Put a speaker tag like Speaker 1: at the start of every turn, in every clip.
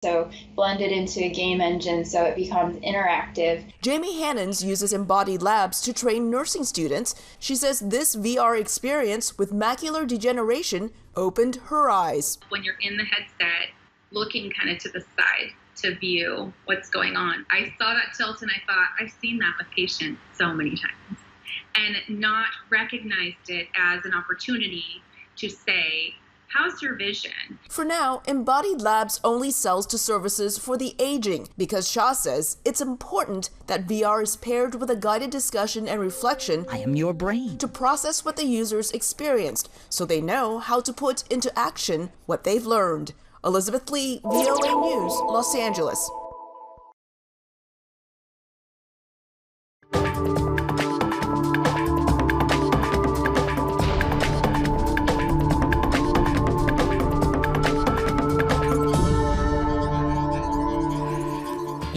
Speaker 1: So blended into a game engine so it becomes interactive.
Speaker 2: Jamie Hannons uses Embodied Labs to train nursing students. She says this VR experience with macular degeneration opened her eyes.
Speaker 3: When you're in the headset, looking kind of to the side to view what's going on, I saw that tilt and I thought, I've seen that with patients so many times, and not recognized it as an opportunity to say, how's your vision?
Speaker 2: For now, Embodied Labs only sells to services for the aging because Shah says it's important that VR is paired with a guided discussion and reflection.
Speaker 4: I am your brain.
Speaker 2: To process what the users experienced so they know how to put into action what they've learned. Elizabeth Lee, VOA News, Los Angeles.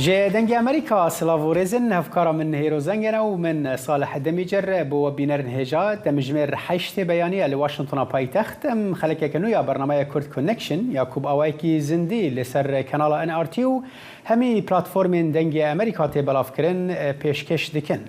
Speaker 5: جه دنگ امریکا سلاوريزن هفكارا من هيرو زنجنا ومن صالح دميجر بو بينر نهجا دمجمر حشت بياني لواشنطن بايتخت خلك كنو يا برنامج كورد كونكشن يعقوب اوايكي زندي لسر كانال ان ار تي همي بلاتفورم دنگ امریکا تبلافكرن پیشکش دکن.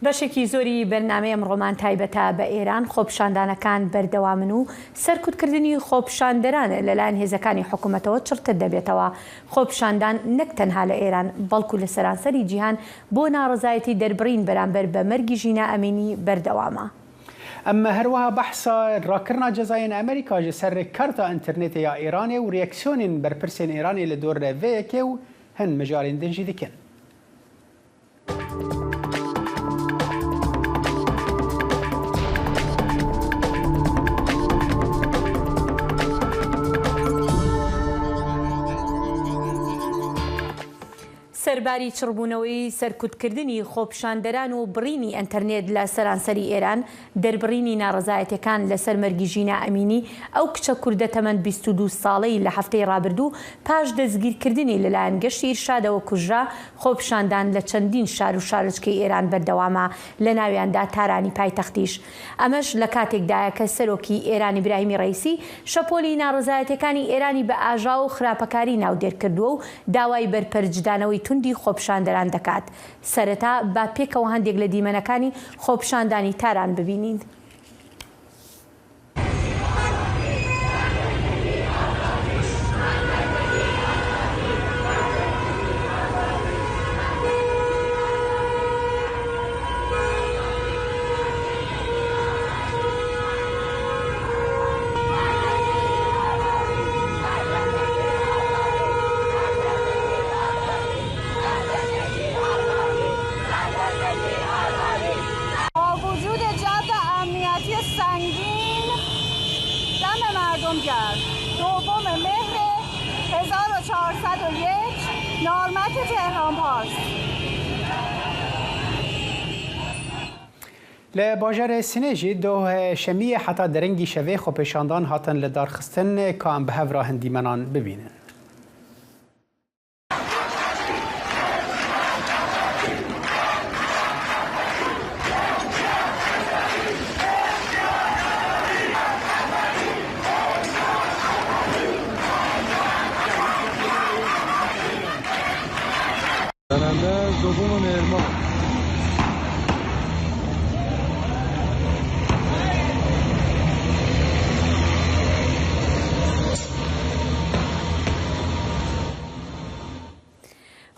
Speaker 6: بەشێکی زۆری بەرنامەی ئەمڕۆمان تایبەتە بە ئێران خۆپیشاندانەکان بەردەوامن و سەرکوتکردنی خۆپیشاندەران لەلایەن هێزەکانی حکوومەتەوە چڕتر دەبێتەوە. خۆپیشاندان نەک تەنها لە ئێران بەڵکو لە سەرانسەری جیهان بۆ ناڕزایەتی دەربڕین بەرامبەر بە مەرگی ژینە ئەمینی بەردەوامە.
Speaker 5: اما هروها بحثا راكرنا جزاين امريكا جسر كارتا انترنت يا ايراني ورياكسيون بربرسين ايراني لدور فيكيو هن مجالين دنجي دكن.
Speaker 6: سەرباری چڕبوونەوەی سەرکوتکردنی خۆپیشاندەران و بڕینی ئەنتەرنێت لە سەرانسەری ئێران دەربڕینی ناڕزایەتەکان لەسەر مەرگی ژینە ئەمینی ئەو کچە کوردە تەمەند 22 ساڵەی لە هەفتەی ڕابردوو پاش دەستگیرکردنی لەلایەن گەشتی ئیرشادەوە کوژرا. خۆپیشاندان لە چەندین شار و شارچکەی ئێران بەردەوامە لە ناویاندا تارانی پایتەختیش. ئەمەش لە کاتێکدایە کە سەرۆکی ئێران ئیبراهیمی ڕەیسی شەپۆلی ناڕزایەتەکانی ئێرانی بە ئاژا و خراپەکاری ناودێرکردووە و داوای بەرپەرجدانەوەی توندی خۆپیشاندەران دەکات. سەرەتا با پێکەوە هەندێک لە دیمەنەکانی خۆپیشاندانی تاران ببینین.
Speaker 7: دوم مهر 1401 نارمت تهران پاس.
Speaker 5: لباجر سنجی دو شمیه حتی درنگی شوی خۆپیشاندان هاتن لدارخستن که ام به هفرا هندیمنان ببینن.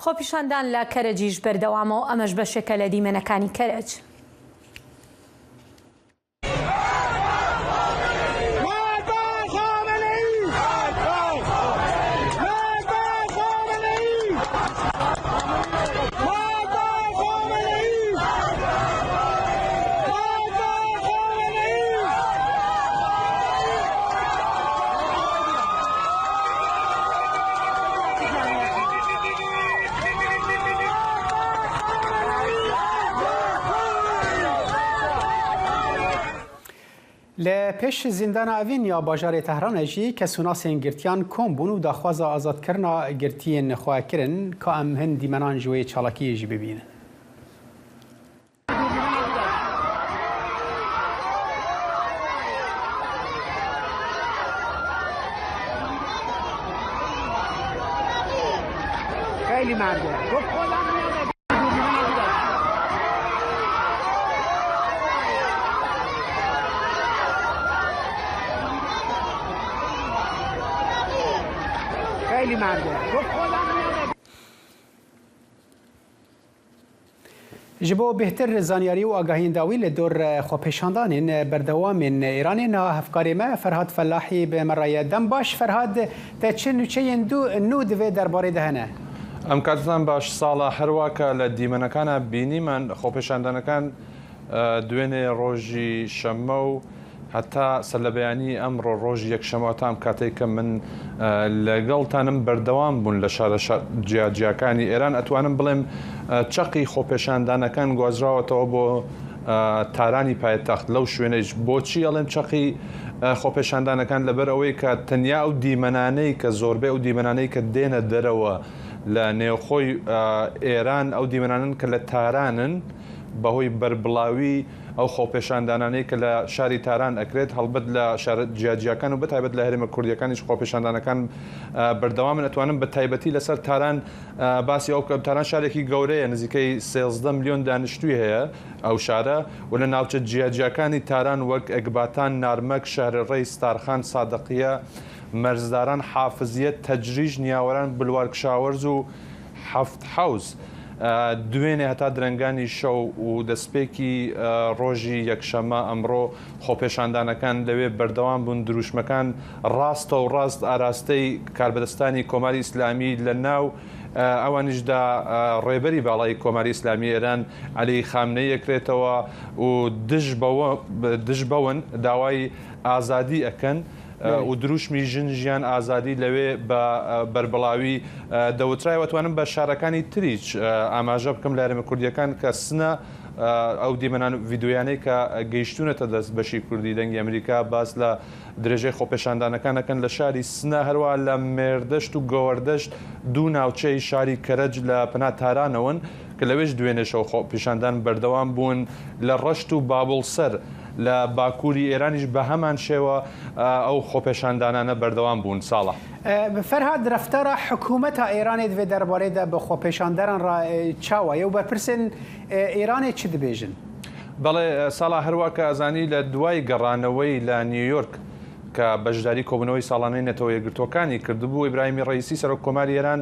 Speaker 6: خۆپیشاندان لە کەرەجیش بەردەوامەوە ئەمەش بەشێکە لە دیمەنەکانی کەرەج.
Speaker 5: لپیش زندان اوین یا باجار تهران جی که سوناسین گرتیان کم بون و داخواز آزاد کرنا گرتین خواه کرن که ام هندی منان جوی چالاکی جی ببینن. خیلی مرده گفت خودم خیلی مرده گفت خودم جبو بهتر زانیاری و آگاهی داوی لدور خوپیشاندان بردوام ایران نا هفکاری ما فرهاد فلاحی به مرای دم باش فرهاد تا چه نوچه نو دوی درباره دهنه
Speaker 4: ام کاتتان باش ساڵە هەروواکە لە دیمەنەکانە بینیمان خۆپێشاندانەکان دوێنێ ڕۆژی شەممە و هەتا سەرلەبەیانی ئەمڕۆ ڕۆژی یەکشەمە تا ئەم کاتێک کە من لەگەڵتانم بەردەوام بوون لە شارە جیاجیاکانی ئێران ئەتوانم بڵێم چەقی خۆپێشاندانەکان گوازراوەتەوە بۆ تارانی پایتەخت لەو شوێنەیش بۆچی ئەڵێم چەقی خۆپێشاندانەکان لەبەر ئەوەی کە تەنیا ئەو دیمەنانەی کە زۆربەی ئەو دیمەنانەی کە دێنە دەرەوە لە نێوخۆی ئێران ئەو دیمەنانن کە لە تارانن بەهۆی بربڵاوی ئەو خۆپێشاندانانەی کە لە شاری تاران ئەکرێت هەڵبەت لە شارە جیاجیاکان و بەتایبەت لە هەرێمە کوردیەکانیش خۆپێشاندانەکان بەردەوامن ئەتوانن بە تایبەتی لەسەر تاران باسی ئەو کە تاران شارێکی گەورەیە نزیکەی 13 ملیۆن دانیشتووی هەیە ئەو شارە و لە ناوچە جیاجیاکانی تاران وەک ئەکباتان نارمەک شارەڕێی ستارخان سادقیە مەرزداران حافزیەت تەجریش نیاوەران بلوارکشاوەرز و هەفت حەوز دوێنێ هەتا درەنگانی شەو و دەستپێکی ڕۆژی یەکشەمە ئەمڕۆ خۆپێشاندانەکان لەوێ بەردەوام بوون دروشمەکان ڕاستە و ڕاست ئاراستەی کاربەدەستانی کۆماری ئیسلامی لە ناو ئەوانیشدا ڕێبەری باڵای کۆماری ئیسلامی ئێران عەلی خامنەی یەکرێتەوە و دژ بەون داوای ئازادی ئەکەن و دروشمی ژیان ئازادی لەوێ بە بەربڵاوی دەوترایەوەتوانم بە شارەکانی تریچ ئاماژە بکەم لە هەرێمە کوردیەکان کە سنە ئەو دیمەنان ڤیددیویانەی کە گەیشتونەتە دەست بەشی کوردی دەنگی ئەمریکا باس لە درێژەی خۆپێشاندانەکانەکەن لە شاری سنە هەروە لە مێردەشت و گۆوەردەشت دوو ناوچەی شاری کەرەج لە پنا تارانەوەن کە لەوێش دوێنێشەوە خۆپێشاندان بەردەوام بوون لە ڕەشت و بابڵسەر لە باکووری ئێرانیش بە هەمان شێوە ئەو خۆپێشاندانانە بەردەوام بوون ساڵە
Speaker 5: فرهاد رفتارە حکوومەتە ئێرانی دوێ دەربارەیدا بە خۆپێشاندەران چاوایە و بەرپرسن ئێرانی چ دەبێژن
Speaker 4: بەڵێ ساڵا هەروە کە ئەزانی لە دوای گەڕانەوەی لە نیویۆرک کە بەشداری کۆبوونەوەی ساڵانەی نەتەوە یەکگرتوەکانی کردبوو ئیبراهیمی ڕەیسی سەرۆک کۆماری ئێران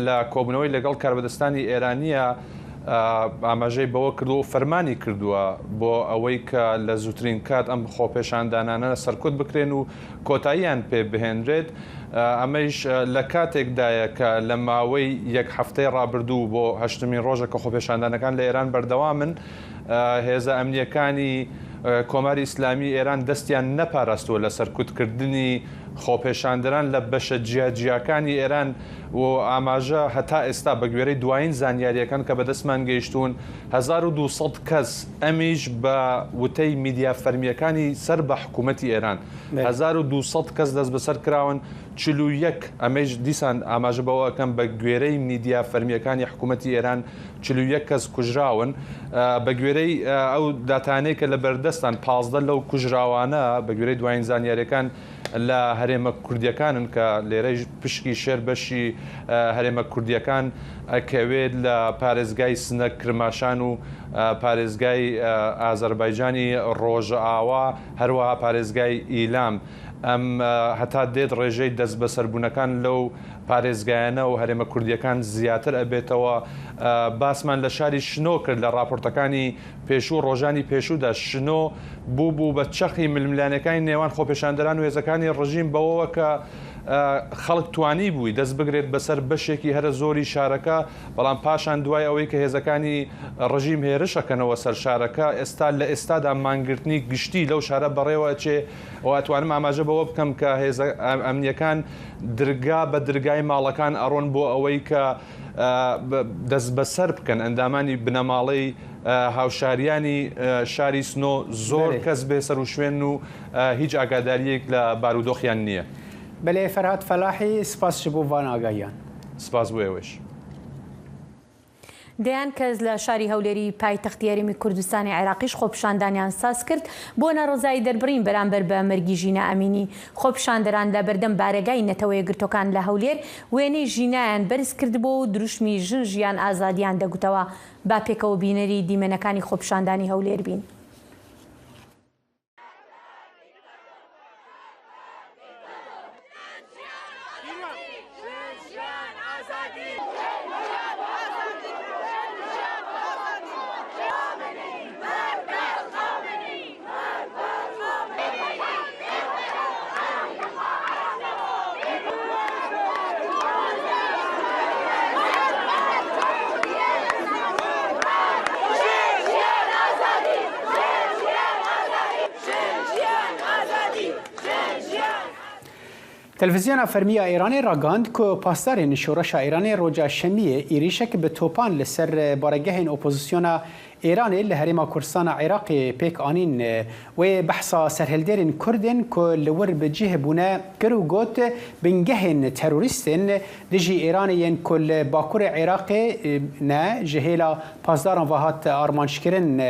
Speaker 4: لە کۆبوونەوەی لەگەڵ کاربەدەستانی ئێرانیە ئاماژەی بەوە کردو و فەرمانی کردووە بۆ ئەوەی کە لە زووترین کات ئەم خۆپێشاندانانە سەرکوت بکرێن و کۆتاییان پێ بهێنرێت ئەمەش لە کاتێکدایە کە لە ماوەی یەک هەفتەی ڕابردوو بۆ هەشتمین ڕۆژە کە خۆپێشاندانەکان لە ئێران بەردەوامن هێزە ئەمنیەکانی کۆماری ئیسلامی ئێران دەستیان نەپاراستووە لە سەرکوتکردنی خۆپێشاندەران لە بەشە جیاجیاکانی ئێران و ئاماژە هەتا ئێستا بە گوێرەی دوایین زانیاریەکان کە بەدەستمان گەیشتون 1200 کەس ئەمیش بە وتەی میدیا فەرمیەکانی سەر بە حکوومەتی ئێران 1200 کەس دەست بەسەر کراون 41 ئەمەش دیسان ئاماژە بەوەکەم بە گوێرەی میدیا فەرمیەکانی حکوومەتی ئێران 41 کەس کوژراون بە گوێرەی ئەو داتانەی کە لە بەردەستان 15 لەو کوژراوانە بە گوێرەی دوایین زانیاریەکان لە هەرێمە کوردیەکانن کە لێرەی پشکی شێر بەشی هەرێمە کوردیەکان ئەکەوێت لە پارێزگای سنە کرماشان و پارێزگای ئازەربایجانی ڕۆژە ئاوا هەروەها پارێزگای ئیلام ئەم هەتا دێت ڕێژەی دەست بەسەربوونەکان لەو پارێزگایانە و هەرێمە کوردیەکان زیاتر ئەبێتەوە باسمان لە شاری شنۆ کرد لە راپۆرتەکانی پێشوو ڕۆژانی پێشوودا شنۆ بوو بە چەقی ململانەکانی نێوان خۆپێشاندەران و هێزەکانی ڕژیم بەوەوە کە خەڵک توانی بووی دەست بگرێت بەسەر بەشێکی هەرە زۆری شارەکە بەڵام پاشان دوای ئەوەی کە هێزەکانی ڕژیم هێرشەکەنەوە سەر شارەکە ئێستا لە ئێستادا مانگرتنی گشتی لەو شارە بەڕێوە چێ و ئەتوانم ئاماژە بەوە بکەم کە هێزە ئەمنیەکان درگا بە درگای ماڵەکان ئەڕۆن بۆ ئەوەی کە دەست بەسەر بکەن ئەندامانی بنەماڵەی هاوشاریانی شاری سنۆ زۆر کەس بێ سەر و شوێن و هیچ ئاگاداریەک لە بارودۆخیان نییە.
Speaker 5: بەلێ فەرهاد فەلاحی سپاس بۆ وان ئاگاییان.
Speaker 4: سپاس بۆ ئێوەش.
Speaker 6: دەیان کەس لە شاری هەولێری پایتەختی یاریمی کوردستانی عێراقیش خۆپیشاندانیان ساز کرد بۆ ناڕزایی دەربڕین بەرامبەر بە مەرگی ژینە ئەمینی. خۆپیشاندەران لە بەردەم بارگای نەتەوە یەکگرتوەکان لە هەولێر وێنەی ژینایان بەرز کردبوو و دروشمی ژنجیان ئازادیان دەگوتەوە. با پێکەوە بینەری دیمەنەکانی خۆپیشاندانی هەولێر بین.
Speaker 5: تلویزیون فرمی ایرانی راگاند که پاسدار شورش ایرانی روجا شمیه ایریشک به توپان لسر بارگه اپوزیسیون ایرانی لهرما کردستان عراقی پیک آنین و بحثا سرهلدرین کردن که لور بجه بونه کرو گوت بنگهن تروریستن دجی ایرانیین کل باکور عراقی نه جهیلا پاسداران وهات آرمانشکرن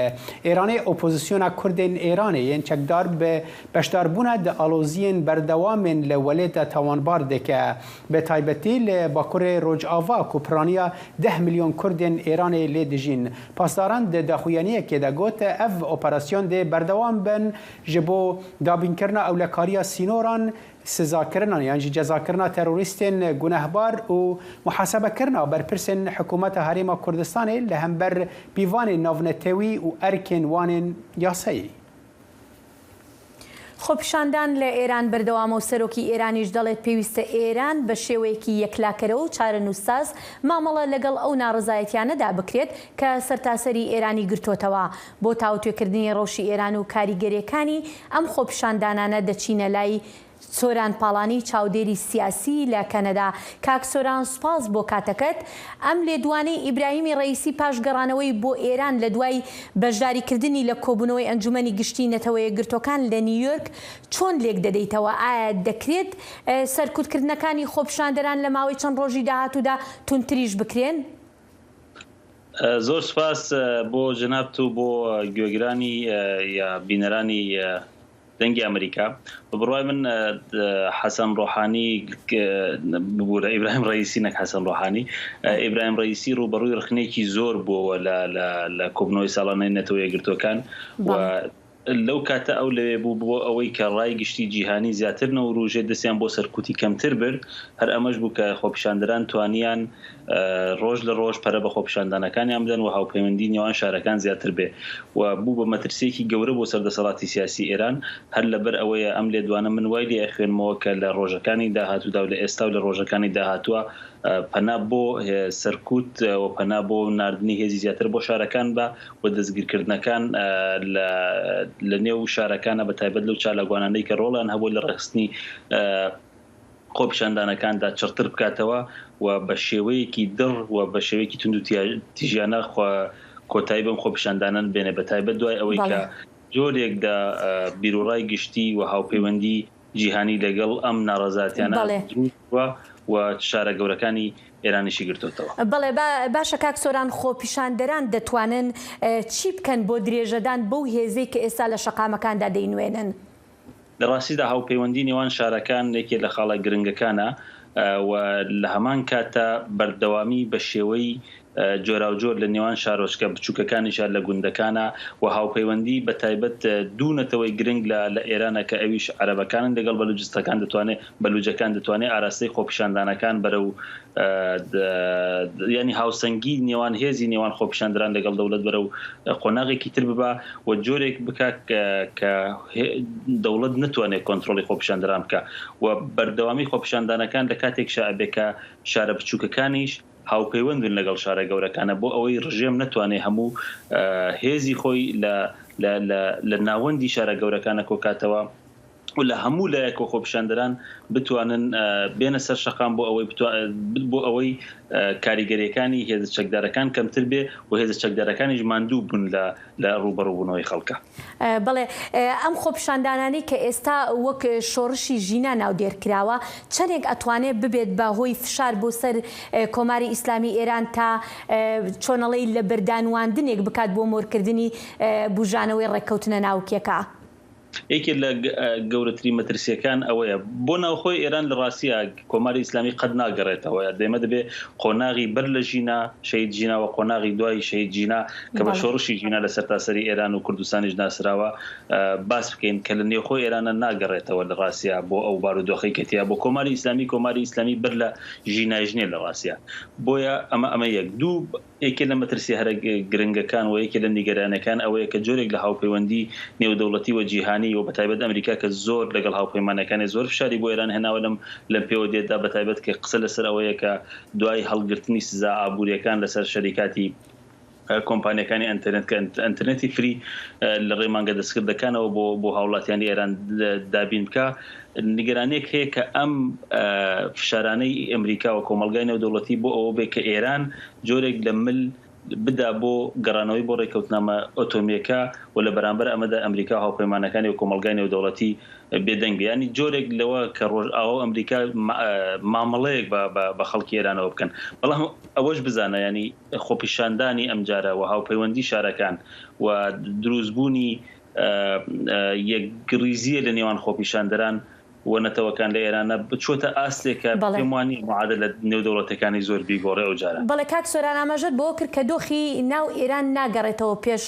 Speaker 5: ایرانی اپوزیسیون کردن ایرانیین چکدار به بشدار بونه د آلوزین بردوام لولید توانبار دکه به تایبتی لباکور روج آوا کوپرانیا 10 میلیون کردن ایرانی لیدجین پاسداران داخویانیه که دا گوت اف اپراسیون ده بردوام بن جبو دابین کرنا اولکاریا سینوران سزا کرنا یعنی جزا کرنا تروریستین گناهبار و محاسبه کرنا بر پرسن حکومت هریما کردستان لهم بر بیوان ناونتوی و ارکن وان یاسایی.
Speaker 6: خۆپیشاندان لە ئێران بەردەوامە و سەرۆکی ئێرانیش دەڵێت پێویستە ئێران بە شێوەیەکی یەکلاکەرەوە و چارەنووسساز مامەڵە لەگەڵ ئەو ناڕزایەتیانەدا بکرێت کە سەرتاسەری ئێرانی گرتوتەوە بۆ تاوتوێکردنی ڕۆژی ئێران و کاریگەریەکانی ئەم خۆپیشاندانانە دەچینە لای سۆران پاڵانی چاودێری سیاسی لە کەنەدا. کاک سۆران سوپاس بۆ کاتەکەت. ئەم لێدوانەی ئیبراهیمی ڕەیسی پاشگەڕانەوەی بۆ ئێران لە دوای بەشداریکردنی لە کۆبوونەوەی ئەنجومەنی گشتی نەتەوە یەکگرتوەکان لە نیویۆرک چۆن لێک دەدەیتەوە؟ ئایا دەکرێت سەرکوتکردنەکانی خۆپیشاندەران لە ماوەی چەند ڕۆژی داهاتوودا تونتریش بکرێن؟
Speaker 8: زۆر سپاس بۆ جەنابت و بۆ گوێگرانی یا بینەرانی دەنگی ئەمریکا. بڕوای من حەسەن ڕۆحانی ببوورە ئیبراهیم ڕەیسی نەک حەسەن ڕۆحانی. ئیبراهیم ڕەیسی ڕوبەڕووی ڕخنێکی زۆر بووە لە کۆبنەوەی ساڵانەی نەتەوە یەکگرتوەکان و لەو کاتە ئەو لەوێ بوو بۆ ئەوەی کە ڕای گشتی جیهانی زیاتر نەوە ڕوژێ دەستیان بۆ سەرکوتی کەمتر برد. هەر ئەمەش بوو کە خۆپیشاندەران توانیان ڕۆژ لە ڕۆژ پەرە بە خۆپیشاندانەکانیان بدەن و هاوپەیوەندی نێوان شارەکان زیاتر بێ و بوو بە مەترسێکی گەورە بۆ سەردەسەڵاتی سیاسی ئێران. هەر لەبەر ئەوەیە ئەم لێدوانە من وای لێ ئەخوێنمەوە کە لە ڕۆژەکانی داهاتوودا و لە ئێستا و لە ڕۆژەکانی داهاتووە پەنا بۆ سەرکوت و پەنا بۆ ناردنی هێزی زیاتر بۆ شارەکان بە و دەستگیرکردنەکان لە نێو شارەکانە بە تایبەت لەو چالاگوانانەی کە ڕۆڵیان هەبوو لە ڕێخستنی خۆپیشاندانەکاندا چڕتر بکاتەوە و بە شێوەیەکی دڕ و بە شێوەیەکی تونند و تیژیانە کۆتایی بەم خۆپیشاندانان بێنێ بە تایبەت دوای ئەوەی کە جۆرێکدا بیرۆڕای گشتی و هاوپەیوەندی جیهانی لەگەڵ ئەم ناڕەزاتیانە دروستوە و شارە گەورەکانی ئێرانیشی گرتوتەوە.
Speaker 6: بەڵێ باشە کاک سۆران، خۆپیشاندەران دەتوانن چی بکەن بۆ درێژەدان بەو هێزەی کە ئێستا لە شەقامەکاندا دەینوێنن؟
Speaker 8: لە ڕاستیدا هاوپەیوەندی نێوان شارەکان یەکێک لە خاڵە گرنگەکانە و لە هەمان کاتە بەردەوامی بە شێوەی جۆرا و جۆر لە نێوان شارۆچکە بچووکەکانیشان لە گوندەکانە و هاوپەیوەندی بە تایبەت دوونەتەوەی گرنگ لە ئێرانە کە ئەویش عەرەبەکان لەگەڵ بەلوجستەکان دەتوانێت بەلوجەکان دەتوانێت ئاراستەی خۆپیشاندانەکان بەرە و ینی هاوسەنگی نێوان هێزی نێوان خۆپیشاندەران لەگەڵ دەوڵەت بەرە و قۆناغێکی تر ببە و جۆرێک بکات کە دەوڵەت نتوانێت کۆنتترۆلی خۆپیشاندەران بکە و بەردەوامی خۆپیشاندانەکان لە کاتێک شابێکە شارە بچووکەکانیش هاوپەیوەندن لەگەڵ شارە گەورەکانە بۆ ئەوەی ڕژێم نتوانێت هەموو هێزی خۆی لە ناوەندی شارە گەورەکانە کۆکاتەوە ولا هەموو لایەک و خۆپیشاندەران بتوانن بێنە سەر شەقام بۆ ئەوەی کاریگەریەکانی هێزە چەکدارەکان کەمتر بێ و هێزە چەکدارەکانیش ماندوو بوون لە ڕوبەڕووبوونەوەی خەڵکە.
Speaker 6: بەڵێ ئەم خۆپیشاندانانی کە ئێستا وەک شۆڕشی ژینە ناودێرکراوە چەندێک ئەتوانێت ببێت بە هۆی فشار بۆ سەر کۆماری ئیسلامی ئێران تا چۆنەڵەی لە بەردانواندنێک بکات بۆ مۆرکردنی بوژانەوەی ڕێککەوتنە ناوکیەکە.
Speaker 8: یەکێ لە گەورەترین مەترسیەکان ئەوەیە بۆ ناوخۆی ئێران لە ڕاستیە کۆماری ئیسلامی قەت ناگەڕێتەوە دەمە دەبێ قۆناغی بەر لە ژینا شەید ژینا و قۆناغی دوای شەید ژینا کە بە شۆڕشی ژینا لە سەرتاسەری ئێران و کوردستانیش ناسراوە باس بکەین کە لە نێوخۆی ئێرانە ناگەڕێتەوە لە ڕاستیە بۆ ئەو بارودۆخەی کەتیا بۆ کۆماری ئیسلامی بەر لە ژینایژنێ لە ڕاستیە بۆیە ئەمە یەک دوو یەکێ لە مەترسی هەرە گرنگەکان و یەکێ لە نیگەرانەکان ئەوەیە کە جۆرێک لە هاوپەیوەندی نێودەوڵەتی و جیهانی و بەتایبەت ئەمریکا کە زۆر لەگەڵ هاوپەیمانەکانی زۆر فشاری بۆ ئێران هێناوە لەم پێوە دێتدا بەتایبەت کە قسە لەسەر ئەوەیە کە دوای هەڵگرتنی سزا ئابوووریەکان لەسەر شەریکاتی کۆمپانیەکانی ئەنتەرنێتی فری لە ڕێمانگە دەستکردەکانەوە بۆ هاوڵاتیانی ئێران دابین بکە نیگەرانێک هەیە کە ئەم فشارانەی ئەمریکا و کۆمەلگای نێودەوڵەتی بۆ ئەوە بێ کە ئێران جۆرێک لە مل بدا بۆ گەڕانەوەی بۆ ڕێککەوتنامە ئۆتۆمیەکە و لە بەرامبەر ئەمەدا ئەمریکا هاوپەیمانەکانی و کۆمەلگای نێودەوڵەتی بێدەنگ ینی جۆرێک لەوە کە ڕۆژ ئاوە ئەمریکا مامەڵەیەک بە خەڵکی ئێرانەوە بکەن بەڵام ئەوەش بزانە ینی خۆپیشاندانی ئەمجارە و هاوپەیوەندی شارەکان و دروستبوونی یەکگریزیە لە نێوان خۆپیشاندەران و نەتەوەکان لە ئێرانە بچۆتە ئاستێکە پێموانی معادلە نێودەوڵەتەکانی زۆر بیگۆڕێ ئەو جارە.
Speaker 6: بەڵێ کاک سۆران ئاماژەت بۆ کرد کە دۆخی ناو ئێران ناگەڕێتەوە پێش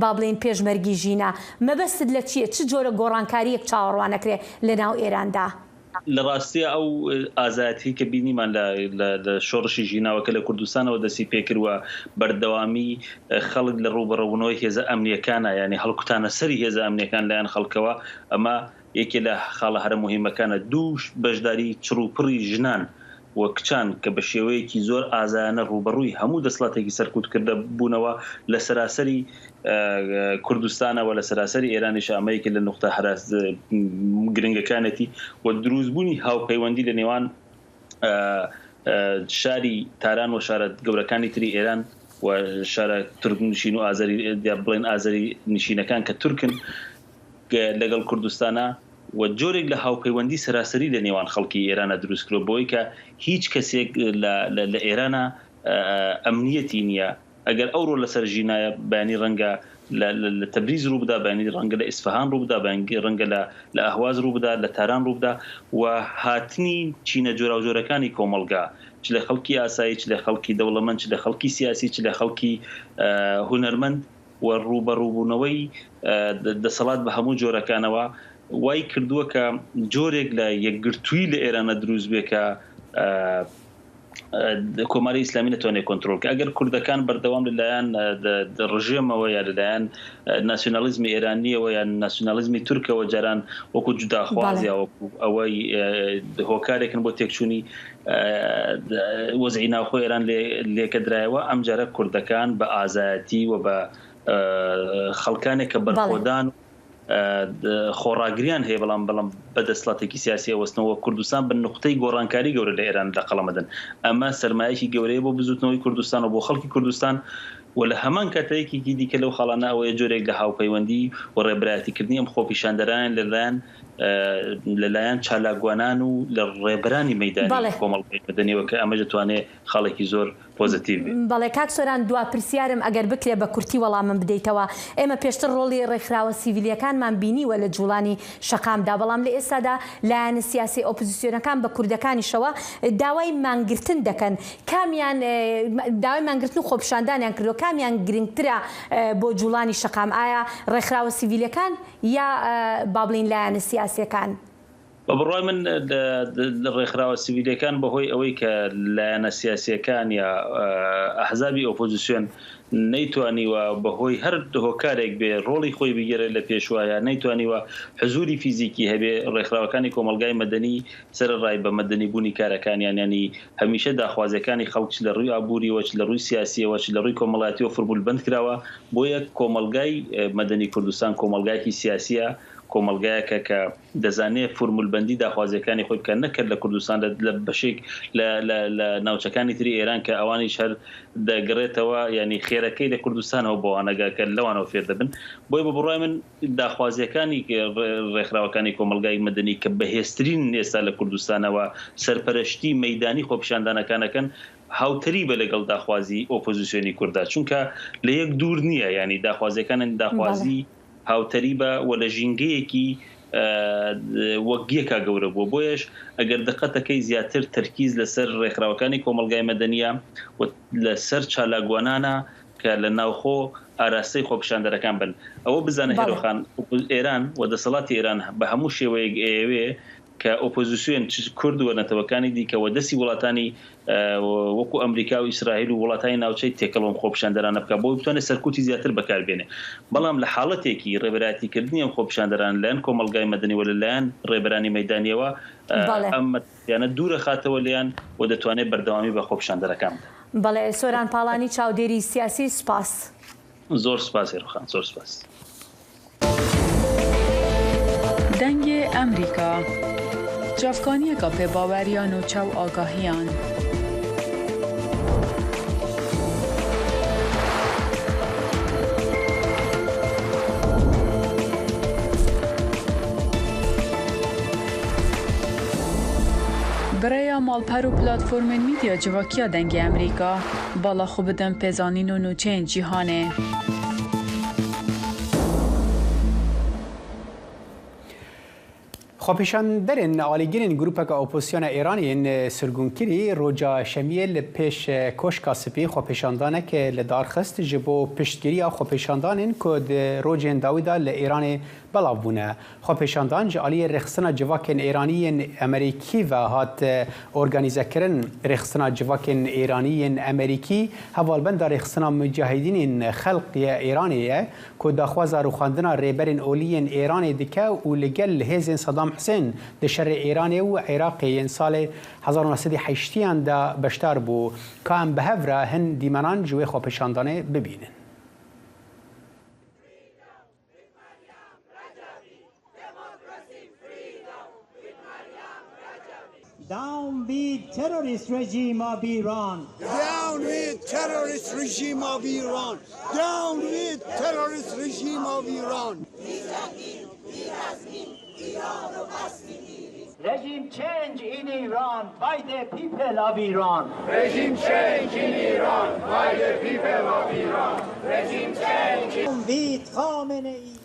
Speaker 6: با بڵێن پێشمەرگی ژینە مەبەستت لە چییە؟ چ جۆرە گۆڕانکاریەک چاوەڕوانەکرێ لە ناو ئێراندا؟
Speaker 8: لە ڕاستیە ئەو ئازادی کە بینیمان لە شۆڕشی ژیناوەکە لە کوردستانەوە دەستی پێکردووە بەردەوامی خەڵک لە ڕوبەڕەبوونەوەی هێزە ئەمنیەکانە ینی هەڵکوتانە سەری هێزە ئەمنیەکان لایەن خەڵکەوە ئەمە یەکێ لە خاڵە هەرە مهمەکانە دووش بەشداری چڕوپڕی ژنان و کچان کە بە شێوەیەکی زۆر ئازانە ڕوبەڕووی هەموو دەسڵاتێکی سەرکوتکردە بوونەوە لە سەراسەری کوردستانەوە لە سەراسەری ئێرانی شامەیەکی لە نقطە هەراس گرنگەکانێتی و دروستبوونی هاوپەیوەندی لە نێوان شاری تاران و شارە گەورەکانی تری ئێران و شارە تورک نشین و ئازەری بڵێن ئازەری نشینەکان کە تورکن لەگەڵ کوردستانە و جۆرێک لە هاوپەیوەندی سەراسەری لە نێوان خەڵکی ئێرانە دروستکرۆ بۆی کە هیچ کەسێک لە ئێرانە ئەمنیەتی نییە ئەگەر ئەوڕۆ لەسەر ژینایە بەیانی ڕەنگە لە تەبریز ڕووبدا بەیانی ڕەنگە لە ئیسفەهان ڕووبدا ڕەنگە لە ئەهواز ڕووبدا لە تاران ڕووبدا و هاتنی چینە جۆراوجۆرەکانی کۆمەلگا چ لە خەڵکی ئاسایی چ لە خەڵکی دەوڵەمەند چ لە خەڵکی سیاسی چ لە خەڵکی هونەرمەند و ڕوبەڕووبوونەوەی دەسەڵات بە هەموو جۆرەکانەوە وای کردووە کە جۆرێک لە یەکگرتووی لە ئێرانە دروست بێ کە کۆماری ئیسلامی نەتوانێت کۆنتترۆلکە ئەگەر کوردەکان بەردەوام لەلایەن ڕژێمەوە یا لەلایەن ناسیۆنالیزمی ئێرانیەوە یان ناسیۆنالیزمی تورکەوە جاران وەکو جوداخوازیە ئەوەی هۆکارێکن بۆ تێکچوونی وەزعی ناوخۆی ئێران لێکە درایەوە ئەم جارە کوردەکان بە ئازایەتی و بە خەڵکانێک کە بەرخۆدان خۆڕاگریان هەیە بەڵام بەدەسڵاتێکی سیاسی وەستنەوە کوردستان بە نقطەی گۆڕانکاری گەورە لە ئێران لە قەڵەمەدەن ئەمە سەرمایەکی گەورەیە بۆ بزوتنەوەی کوردستان و بۆ خەڵکی کوردستان و لە هەمان کاتەیەکی دیکە لەو خاڵانە ئەوەیە جۆرێک لە هاوپەیوەندی و ڕێبرایەتیکردنی ئەم خۆپیشاندەران لەلایەن چالاکوانان و لە ڕێبرانی مەیدانی کۆمەڵگەی مەدەنیەوە کە ئەمە دەتوانێت خاڵێکی زۆر پۆزیتیڤ.
Speaker 6: بەڵێ کاک سۆران دوا پرسیارم ئەگەر بکرێ بە کورتی وەڵامم بدەیتەوە ئێمە پێشتر ڕۆڵی ڕێکخراوە سیڤیلیەکانمان بینیوە لە جوڵانی شەقامدا بەڵام لە ئێستادا لایەنە سیاسی ئۆپۆزیسیۆنەکان بە کوردەکانیشەوە داوای مانگرتن دەکەن کامیان داوای مانگرتن و خۆپیشاندانیان کردو کامیان گرنگترە بۆ جوڵانی شەقام ئایا ڕێکخراوە سیڤیلیەکان یا با بڵین لایەنە سیاسیەکان؟
Speaker 8: بەڕای من ڕێکخراوە سیڤیلیەکان بەهۆی ئەوەی کە لایەنە سیاسیەکان یا ئەحزابی ئۆپۆزیسیۆن نەیتوانیوە بەهۆی هەر هۆکارێک بێ ڕۆڵی خۆی بگیرێ لە پێشوایە نەیتوانیوە حزوری فیزیکی هەبێ ڕێکخراوەکانی کۆمەلگای مەدەنی سەرڕای بە مەدەنی بوونی کارەکانیان ینی هەمیشە داخوازەکانی خەڵک لە ڕووی ئابووریەوە لە ڕووی سیاسیەوە لە ڕووی کۆمەڵایەتیەوە فرمول بند کراوە بۆیە کۆمەلگای مەدەنی کوردستان کۆمەلگایکی سیاسیە کۆمەلگایەکە کە دەزانێت فورمولبەندی داخوازیەکانی خۆی بکە نەکرد لە کوردستان لە بەشێک لە ناوچەکانی تری ئێران کە ئەوانیش هەر دەگەڕێتەوە ینی خێرەکەی لە کوردستانەوە بۆوانەگەکە لەوانەوە فێر دەبن بۆی بە بڕای من داخوازیەکانی ڕێکخراوەکانی کۆمەلگای مەدەنی کە بەهێزترین ئێستا لە کوردستانەوە سەرپەرشتی مەیدانی خۆپیشاندانەکانەکەن هاوتری بە لەگەڵ داخوازی ئۆپۆزیسیۆنی کووردا چونکە لە یەک دوور نییە ینی داخوازیەکانن داخوازی هاوتری بە وە لە ژینگەیەکی وەگیەکە گەورە بووە بۆیش ئەگەر دقەتەکەی زیاتر تەرکیز لەسەر ڕێکخراوەکانی کۆمەلگای مەدەنیە و لەسەر چالاگوانانە کە لە ناوخۆ ئاراستەی خۆپیشاندەرەکان بن ئەوە بزانە هێرۆخان ئێران و دەسەڵاتی ئێران بە هەموو شێوەیەک ئێوێ کە ئۆپۆزیسیۆن کورد وەرنەتەوەکانی دیکەوە دەستی وڵاتانی وەکو ئەمریکا و ئیسرائیل و وڵاتانی ناوچەی تێکەڵم خۆپیشاندەرانە بکە بۆ بتوانێت سەرکوتی زیاتر بەکاربێنێ بەڵام لە حاڵەتێکی ڕێبەرایەتیکردنی ئەم خۆپیشاندەران لەلایەن کۆمەلگای مەدەنی و لەلایەن ڕێبەرانی مەیدانیەوە ئەم یانە دوورە خاتەوە لیان و دەتوانێت بەردەوامی بە خۆپیشاندەرەکان
Speaker 6: بەڵێ سۆران پاڵانی چاودێری سیاسی سپاس
Speaker 8: زۆر سپاس هێرۆخان زۆر سپاس
Speaker 9: دەنگێ ئەمریکا جافکانیەکە پێباوەریان و چاو ئاگاهیان برای مالپەر و پلاتفۆرمên میدیا civakîya dengê Amerîka bala xwe bidin pêzanîn û nûçeyên cîhanê.
Speaker 5: خۆپیشاندەرên alîgirên grûpeka opozîsyona Îranê yên sirgûnkirî roja şemiyê li pêş koşka spî xwepêşandanek li darxist ji bo piştgiriya xwepêşandanên ku di rojên dawî de li Îranê belav bûne. Xwepêşandan ji aliyê rêxistina civakên Îranîyên Amerîkî ve hat organîzekirin rêxistina civakên Îranîyên Amerîkî hevalbenda rêxistina mücahidînên xelqiya Îranê ye ku daxwaza rûxandina rêberên olîyên Îranê dike û li gel hêzên Saddam Hüseyin di şerê Îranê û Iraqê yên salê 1980 de beşdar bû ka em bi hev re hin dîmenan ji wê xwepêşandanê bibînin.
Speaker 10: Down with terrorist regime of Iran.
Speaker 11: Down with terrorist regime of Iran. Down with terrorist regime of Iran.
Speaker 10: Regime change in Iran by the people of Iran.
Speaker 11: Regime change in Iran by the people of Iran. Regime change.
Speaker 10: With Khamenei.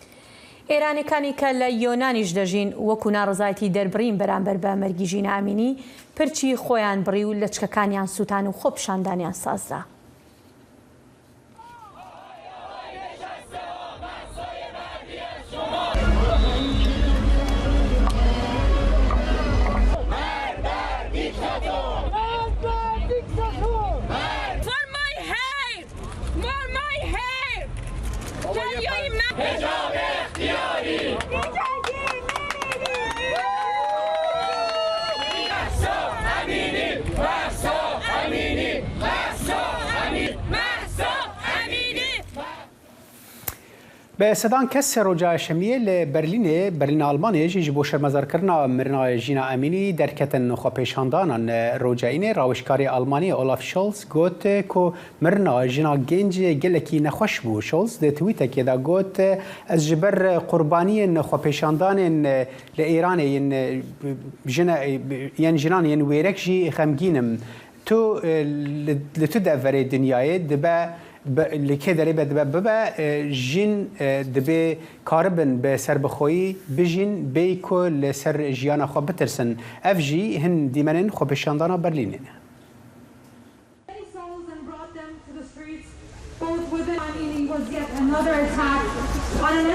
Speaker 6: ئێرانەکانی کە لە یۆنانیش دەژین وەکو ناڕزایەتی دەربڕین بەرامبەر بە مەرگی ژینە ئامینی پرچی خۆیان بڕی و لە چکەکانیان سووتان و خۆپیشاندانیان سازدا.
Speaker 5: به سدان کس روجا شمیه لبرلین آلمانی جی بو شرمزارکرنا مرنا ژینا امینی درکتن خۆپêşandanan روجاینê rawişkarê Almanî Olaf Scholz got ku mirna jina genc gelekî nexweş bû. Scholz di twîtekê de got ez ji ber qurbaniyên xwepêşandanên li Îranê yên jinan yên wêrek jî xemgînim. Tu li tu devverê dinyayê dibe li kê derê bibe jin dibe karibin bi serbixweyî bijîn bê ku li ser jiyana xwe bitirsin. Ev jî hin dîmenên xwepêşandana Berlînê ne.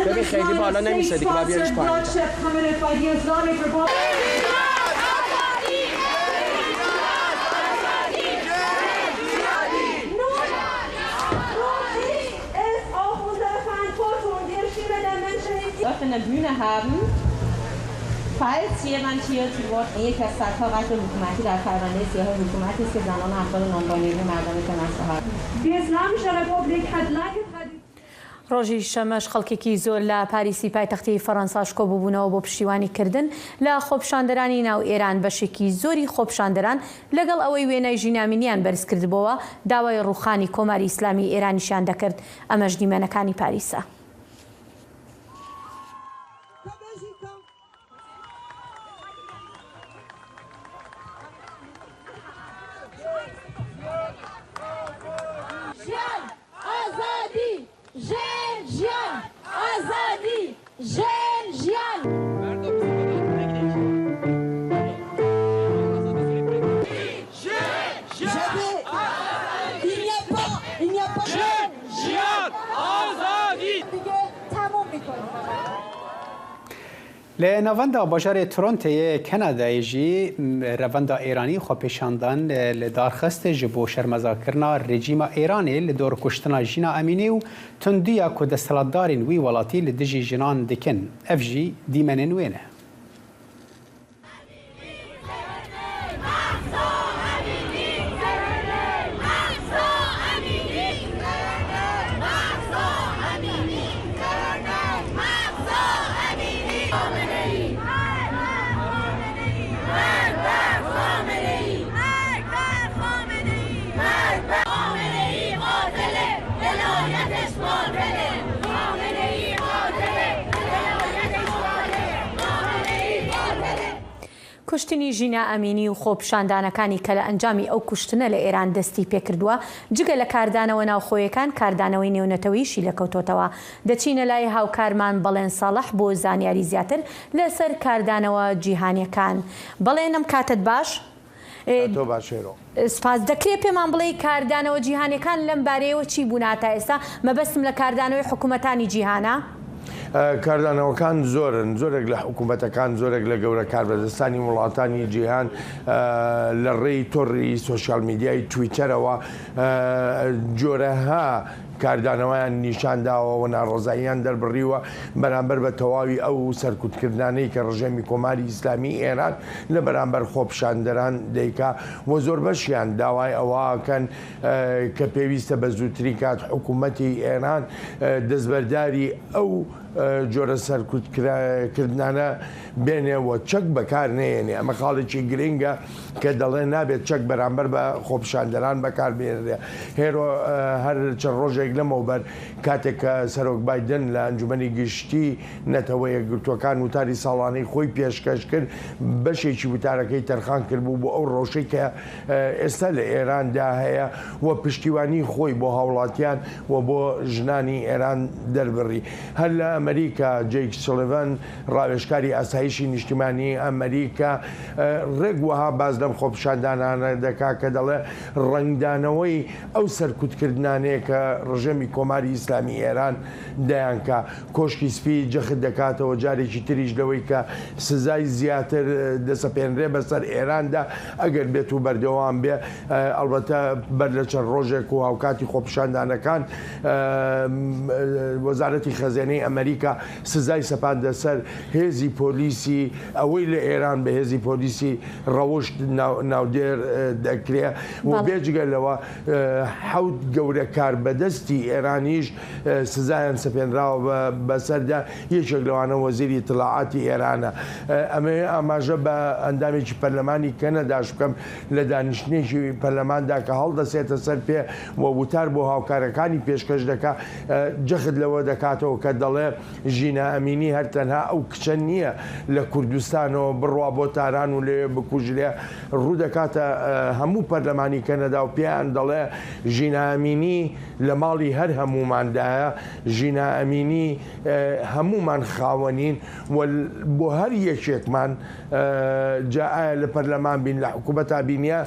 Speaker 12: ببین خیلی بالا نمیشه دیگه باید بیاریش پایین.
Speaker 13: auf einer Bühne haben, falls jemand hier zu Wort یک از سرها قتل حکومتی در فرمانده سیاه حکومتی است که زنان و افراد نانبانیری مردمی که مسئله
Speaker 7: Die Islamische Republik hat lange
Speaker 6: ڕۆژی شەمەش خەڵکێکی زۆر لە پاریسی پایتەختی فەڕەنسا کۆبووبوونەوە بۆ پشتیوانیکردن لە خۆپیشاندەرانی ناو ئێران. بەشێکی زۆری خۆپیشاندەران لەگەڵ ئەوەی وێنەی ژینامینیان بەرز کردبەوە داوای ڕوخانی کۆماری ئیسلامی ئێرانیشیان دەکرد. ئەمەش دیمەنەکانی پاریسە.
Speaker 5: لە ناوەندا باژارێ تۆرۆنتۆیە کەنادایە ژی ڕەڤەندا ئێرانی خۆپێشاندان لە دارخستە ji بۆ شەرمەزارکردنا رێجیما ئێرانê li دۆرکوشتنا ژینا ئەمینێ و تونdiya ku desthilatdarên wî welatî li dijî jinan dikin. Ev jî dîmenên wê ne. کوشتنی ژینا ئەمینی و خۆپیشاندانەکانی کە لە ئەنجامی ئەو کوشتنە لە ئێران دەستی پێکردووە جگە لە کاردانەوە ناوخۆیەکان کاردانەوەی نێونەتەوەیشی لەکەوتۆتەوە. دەچینە لای هاوکارمان بەڵێن ساڵح بۆ زانیاری زیاتر لەسەر کاردانەوە جیهانیەکان. بەڵێنم کاتت باش؟ سپاس. دەکرێت پێمان بڵێ کاردانەوە جیهانیەکان لەم بارەیەوە چی بووناتە ئێستا؟ مەبەستم لە کاردانەوەی حکوومەتانی جیهانە؟
Speaker 14: کاردانەوەکان زۆرن، زۆرێک لە حکوومەتەکان، زۆرێک لە گەورە کاربەدەستانی وڵاتانی جیهان لە ڕێی تۆڕی سۆشیال میدیای تویتەرەوە جۆرەها کاردانەوەیان نیشانداوە و ناڕۆزاییان دەربڕیوە بەرامبەر بە تەواوی ئەو سەرکوتکردانەی کە ڕژێمی کۆماری ئیسلامی ئێران لە بەرامبەر خۆپیشاندەران دەیکا و زۆر بەشیان داوای ئەوەکەن کە پێویستە بە زووتری کات حکوومەتی ئێران دەستبەرداری ئەو جۆرە سەرکوتکردانە بێنێەوە چەک بەکار نێنێ. ئەمە خاڵێکی گرنگە کە دەڵێ نابێت چەک بەرامبەر بە خۆپیشاندەران بەکاربێنرێ. هێرۆ هەر چەند ڕۆژێک لەمەوبەر کاتێک کە سەرۆک بایدن لە ئەنجومەنی گشتی نەتەوە یەکگرتووەکان وتاری ساڵانەی خۆی پێشکەش کرد بەشێکی وتارەکەی تەرخان کرد بوو بۆ ئەو ڕۆژەی کە ئێستا لە ئێراندا هەیە و پشتیوانی خۆی بۆ هاوڵاتیان و بۆ ژنانی ئێران دەربڕی. هەر لە ئەمریکا جەیک سولیڤان ڕاوێژکاری ئاسایشی نیشتیمانی ئەمریکا ڕێک وەها باز لەم خۆپیشاندانانە دەکا کە دەڵێ ڕنگدانەوەی ئەو سەرکوتکردانەیە کە ڕژێمی کۆماری ئیسلامی ئێران دەیانکە کۆشکی سپی جەخت دەکاتەوە جارێکی تریش لەوەی کە سزای زیاتر دەسەپێنرێ بەسەر ئێراندا ئەگەر بێت و بەردەوام بێ. ئەلبەتە بەر لە چەند ڕۆژێک و هاوکاتی خۆپیشاندانەکان وەزارەتی خەزانەی ئەمریکا سزای سەپاندە سەر هێزی پۆلیسی ئەوەی لە ئێران بە هێزی پۆلیسی ڕەوشت ناودێر دەکرێ و بێجگە لەوە حەوت گەورە کاربەدەستی ئێرانیش سزایان سەپێنراوە بەسەردا. یەکێک لەوانە وەزیری اطلاعاتی ئێرانە. ئەمە ئاماژە بە ئەندامێکی پەرلەمانی کەنەداش بکەم لە دانیشتنێکی پەرلەماندا کە هەڵدەسێتە سەر پێ و وتار بۆ هاوکارەکانی پێشکەش دەکات جەخت لەوە دەکاتەوە کە دەڵێ ژینا ئەمینی هەر تەنها ئەو کچە نییە لە کوردستانەوە بڕوا بۆ تاران و لێ بکوژرێ. ڕوو دەکاتە هەموو پەرلەمانی کەنەدا و پێیان دەڵێ ژینا ئەمینی لە ماڵی هەر هەموماندایە. ژینا ئەمینی هەمومان خاوەنین و بۆ هەر یەکێکمان جاء لە پەرلەمان بین لە حکوومەتا بینە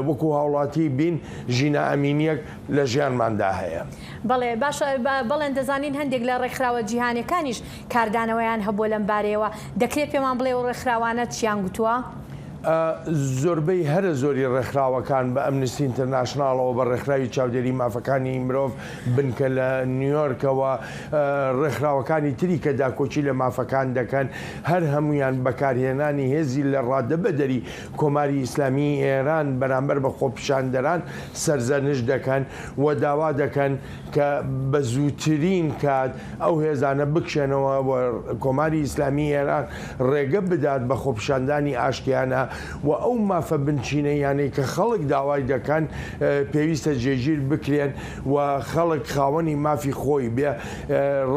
Speaker 14: وەکو هاوڵاتی بین ژینا ئەمینیەک لە ژیانماندا هەیە.
Speaker 6: بەڵێ باشە بەڵێن دەزانین هەندێک لە ڕێکخراوە جیهانیەکانیش کاردانەوەیان هەبووە لەم بارەیەوە. دەکرێت پێمان بڵێ و ڕێکخراوانە چیان گوتووە؟
Speaker 14: زۆربەی هەرە زۆری ڕێکخراوەکان بە ئەمنستی ئینتەرناشناڵەوە بە ڕێکخراوی چاودێری مافەکانی مرۆڤ بنکە لە نیویۆرکەوە ڕێکخراوەکانی تری کە داکۆچی لە مافەکان دەکەن هەر هەمویان بەکارهێنانی هێزی لە ڕادەبەدەری کۆماری ئیسلامی ئێران بەرامبەر بە خۆپیشاندەران سەرزەنش دەکەن و داوا دەکەن کە بە زووترین کات ئەو هێزانە بکشێنەوە کۆماری ئیسلامی ئێران ڕێگە بدات بە خۆپیشاندانی ئاشتیانە و ئەو مافە بنچینەیانەی کە خەڵک داوای دەکەن پێویستە جێگیر بکرێن و خەڵک خاوەنی مافی خۆی بێ.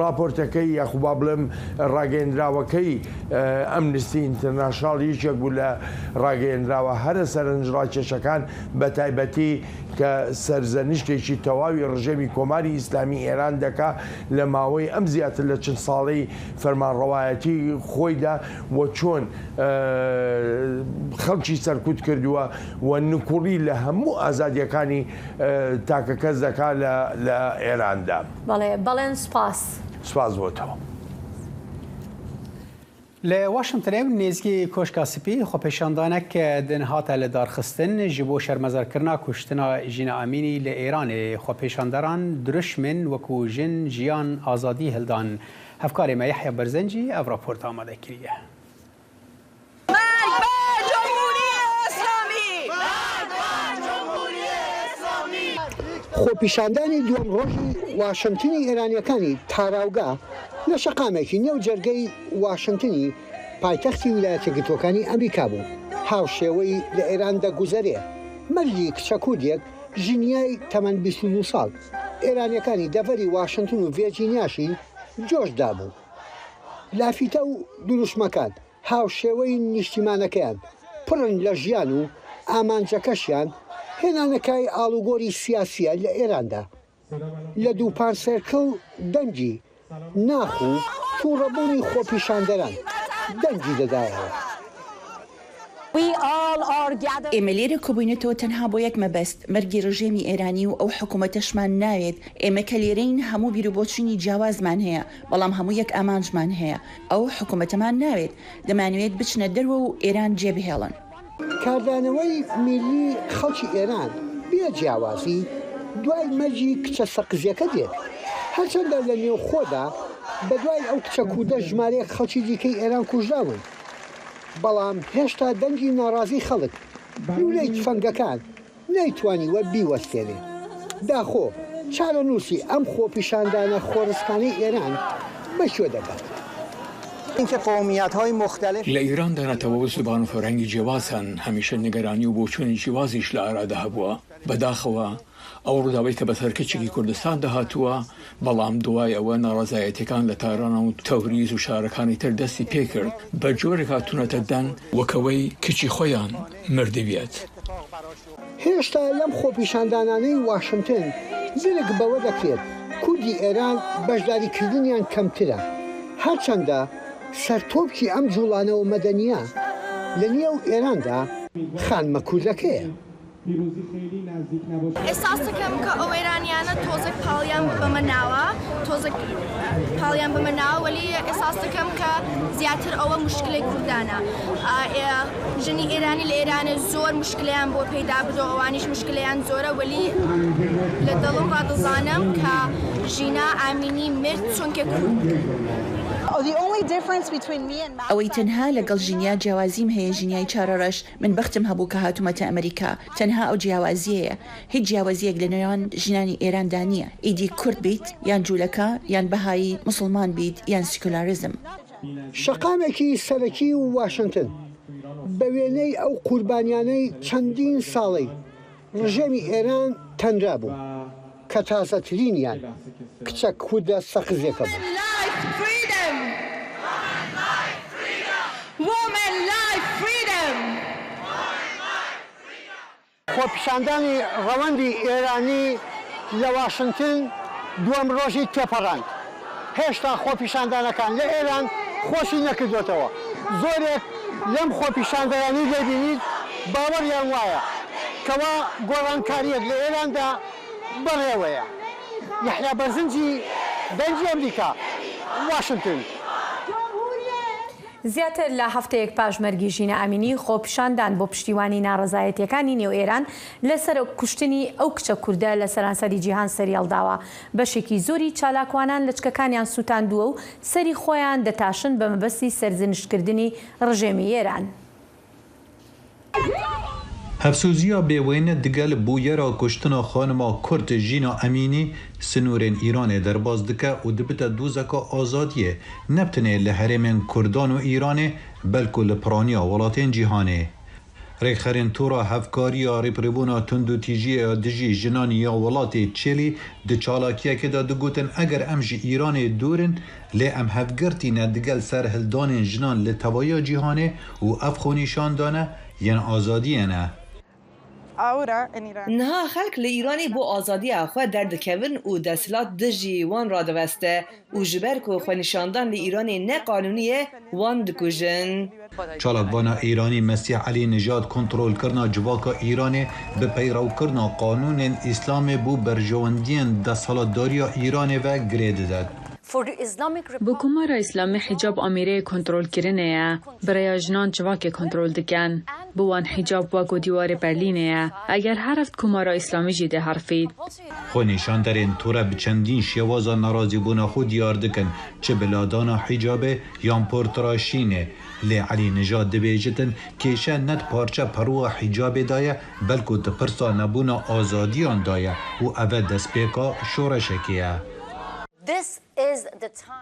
Speaker 14: راپۆرتەکەی یاخوبا بڵێم ڕاگەیەندراوەکەی ئەمنستی ئینتەرناشناڵ یەکێک بوو لە ڕاگەیەندراوە هەرە سەرنجڕاکێشەکان بە تایبەتی کە سەرزەنیشتێکی تەواوی ڕژێمی کۆماری ئیسلامی ئێران دەکا لە ماوەی ئەم زیاتر لە چەند ساڵەی فەرمانڕەوایەتی خۆیدا و چۆن خەڵکی سەرکوت کردووە و نکوڕی لە هەموو ئازادیەکانی تاکە کەس دەکات لە ئێراندا.
Speaker 6: بەڵێن سپاس.
Speaker 14: سپاس بۆتەوە.
Speaker 5: لە واشنگتن نێزگی کۆشکا سپی خۆپێشاندانێک دن هاتە لە دارخستن ji بۆ شەرمەزارکردنا کوشتنا ژینە ئامینی لە ئێرانê خۆپێشاندەران درشمن وەکو ژن ژیان ئازادی هەلدان. هەفکارê me Yehya Berzencî ev raport amade kiriye.
Speaker 15: خۆپیشاندانی دووەم ڕۆژی واشنگتنی ئێرانیەکانی تاراوگا لە شەقامێکی نێو جەرگەی واشنگتنی پایتەختی ویلایەتە یەکگرتووەکانی ئەمریکا بوو. هاوشێوەی لە ئێران دەگوزەرێ مەرجی کچەکودێک ژنیای تەمەن 22 ساڵ ئێرانیەکانی دەڤەری واشنگتن و ڤێرجینیاشی جۆشدا بوو. لافیتە و دروشمەکان هاوشێوەی نیشتیمانەکەیان پڕن لە ژیان و ئامانجەکەشیان هێنانەکای ئاڵوگۆری سیاسیە لە ئێراندا لە دووپان سێرکڵ دەنگی ناخ و تووڕەبوونی خۆپیشاندەران دەنگی دەدایەوە.
Speaker 16: ئێمە لێرە کۆبوونەتەوە تەنها بۆ یەک مەبەست مەرگی ڕژێمی ئێرانی و ئەو حکوومەتەشمان ناوێت. ئێمە کە لێرەین هەموو بیرروبۆچوونی جیاوازمان هەیە بەڵام هەموو یەک ئامانجمان هەیە. ئەو حکوومەتەمان ناوێت دەمانوێت بچنە دەرەوە و ئێران جێبهێڵن.
Speaker 15: کاردانەوەی میلی خەڵکی ئێران بێ جیاوازی دوای مەرجی کچە سەقزیەکە دێت. هەرچەندە لە نێو خۆدا بە دوای ئەو کچە کودە ژمارەیەک خەڵکی دیکەی ئێران کوژراون بەڵام هێشتا دەنگی ناڕازی خەڵک لولەی تفەنگەکان نەیتوانیوە بیوەستێنێ. داخۆ چارە نووسی ئەم خۆپیشاندانە خۆرسکانەی ئێران بەشوە دەکات.
Speaker 17: لە ئیران دەنێتەوە زبان و فەرهەنگی جیاوازن هەمیشە نیگەرانی و بۆچوونی جیاوازیش لە ئارادا هەبووە. بەداخەوە ئەو ڕووداوەی کە بە سەرکەچێکی کوردستان دەهاتووە بەڵام دوای ئەوە ناڕازایەتەکان لە تارانە و تەوریز و شارەکانی تر دەستی پێکرد بە جۆرێک هاتوونەتە دەن وەکەوەی کچی خۆیان مردبێت.
Speaker 15: هێشتا لەم خۆپیشاندانانەی واشنگتن زرگ بەوە دەکرێت کوردی ئێران بەشداریکردنیان کەمترە هەرچەندە سەرتۆپکی ئەم جوڵانەوە مەدەنیە لە نێو ئێراندا خانمە کوردەکەیە.
Speaker 18: ئێساس دەکەم کە ئەو ئێرانیانە تۆزێک پاڵیان بمەناوە تۆزێک پاڵیان بمەناوە وەلی ئێساس دەکەم کە زیاتر ئەوە مشکلەی کوردانە. ژنی ئێرانی لە ئێرانە زۆر مشکلیان بۆ پەیدا بدۆ ئەوانیش مشکلیان زۆرە وەلی لە دڵم ڕادەزانم کە ژینا ئامینی مرد چونکە کورد.
Speaker 16: ئەوەی تەنها لەگەڵ ژینیا جیاوازیم هەیە ژینیای چارەڕەش من بەختم هەبوو کە هاتوومەتە ئەمریکا تەنها ئەو جیاوازیەیە هیچ جیاوازیەک لە نێوان ژینانی ئێراندا نییە ئیدی کورد بیت یان جوولەکە یان بەهایی مسلمان بیت یان سیکولاریزم.
Speaker 15: شەقامێکی سەرەکی و واشنگتن بە وێنەی ئەو قوربانیانەی چەندین ساڵەی ڕژێمی ئێران تەنرا بوو کە تازەترینیان کچە کوردە سەقزێکە بوو. خۆپیشاندانی ڕەوەندی ئێرانی لە واشنگتن دووەم ڕۆژی تێپەڕاند. هێشتا خۆپیشاندانەکان لە ئێران خۆشی نەکردوێتەوە. زۆرێک لەم خۆپیشاندەرانی لێبینیت باوەڕیان وایە کەوا گۆڕانکاریەک لە ئێراندا بەڕێوەیە. یەحیا بەرزنجی دەنگی ئەمریکا، واشنگتن.
Speaker 6: زیاتر لە هەفتەیەک پاش مەرگی ژینە ئەمینی خۆپیشاندان بۆ پشتیوانی ناڕەزایەتیەکانی نێو ئێران لەسەر کوشتنی ئەو کچە کوردە لە سەرانسەری جیهان سەریهەڵداوە. بەشێکی زۆری چالاکوانان لە چکەکانیان سووتاندووە و سەری خۆیان دەتاشن بە مەبەستی سەرزنشکردنی ڕژێمی ئێران.
Speaker 19: هەفسوزیە بێوەینە دگەل بوویەرە کوشتنا خانما کورد ژینا ئەمینی سنوورên Îranê derbas dike û dibite dûzeka azadiyê nebtinê li herêmên Kurdan û Îranê belku li piraniya welatên cîhanê. Rêxerên tora hevkariya rêpirêbûna tund û tîjiya dijî jinanî ya welatê Çêlî di çalakiyekê de digotin eger em ji Îranê dûrin lê em hevgirtîne digel serhildanên jinan li tevaya cîhanê û ev xwenîşandane yên azadiyê ne.
Speaker 20: نها خلق لإيراني بو آزادی آخوا دردکوین و دستلات دجی وان را دوسته و جبر که خوانشاندان لإيراني نه قانونیه وان دکوژن.
Speaker 19: چالاکوانا ایرانی مسیح علی نژاد کنترل کرنا جواکا ایرانی به پیرو کرنا قانون اسلام بو برجواندین دستالاتداریا ایرانی و گرید داد.
Speaker 9: بو کمارا اسلامی حجاب امیره کنترل کرنه برای جنان جواک کنترل دکن بوان حجاب واگو دیوار برلینه اگر هرفت کمارا اسلامی جیده حرفید
Speaker 19: خو نشاندرین توره بچندین شوازا نرازی بونا خود دیار دکن چه بلادانا حجابه یان پورتراشینه لی علی نژاد دبیجتن کیشه ند پارچه پروا حجاب دایه بلکو دپرسا نبونا آزادیان دایه و اوه دسپیکا شورشکیه.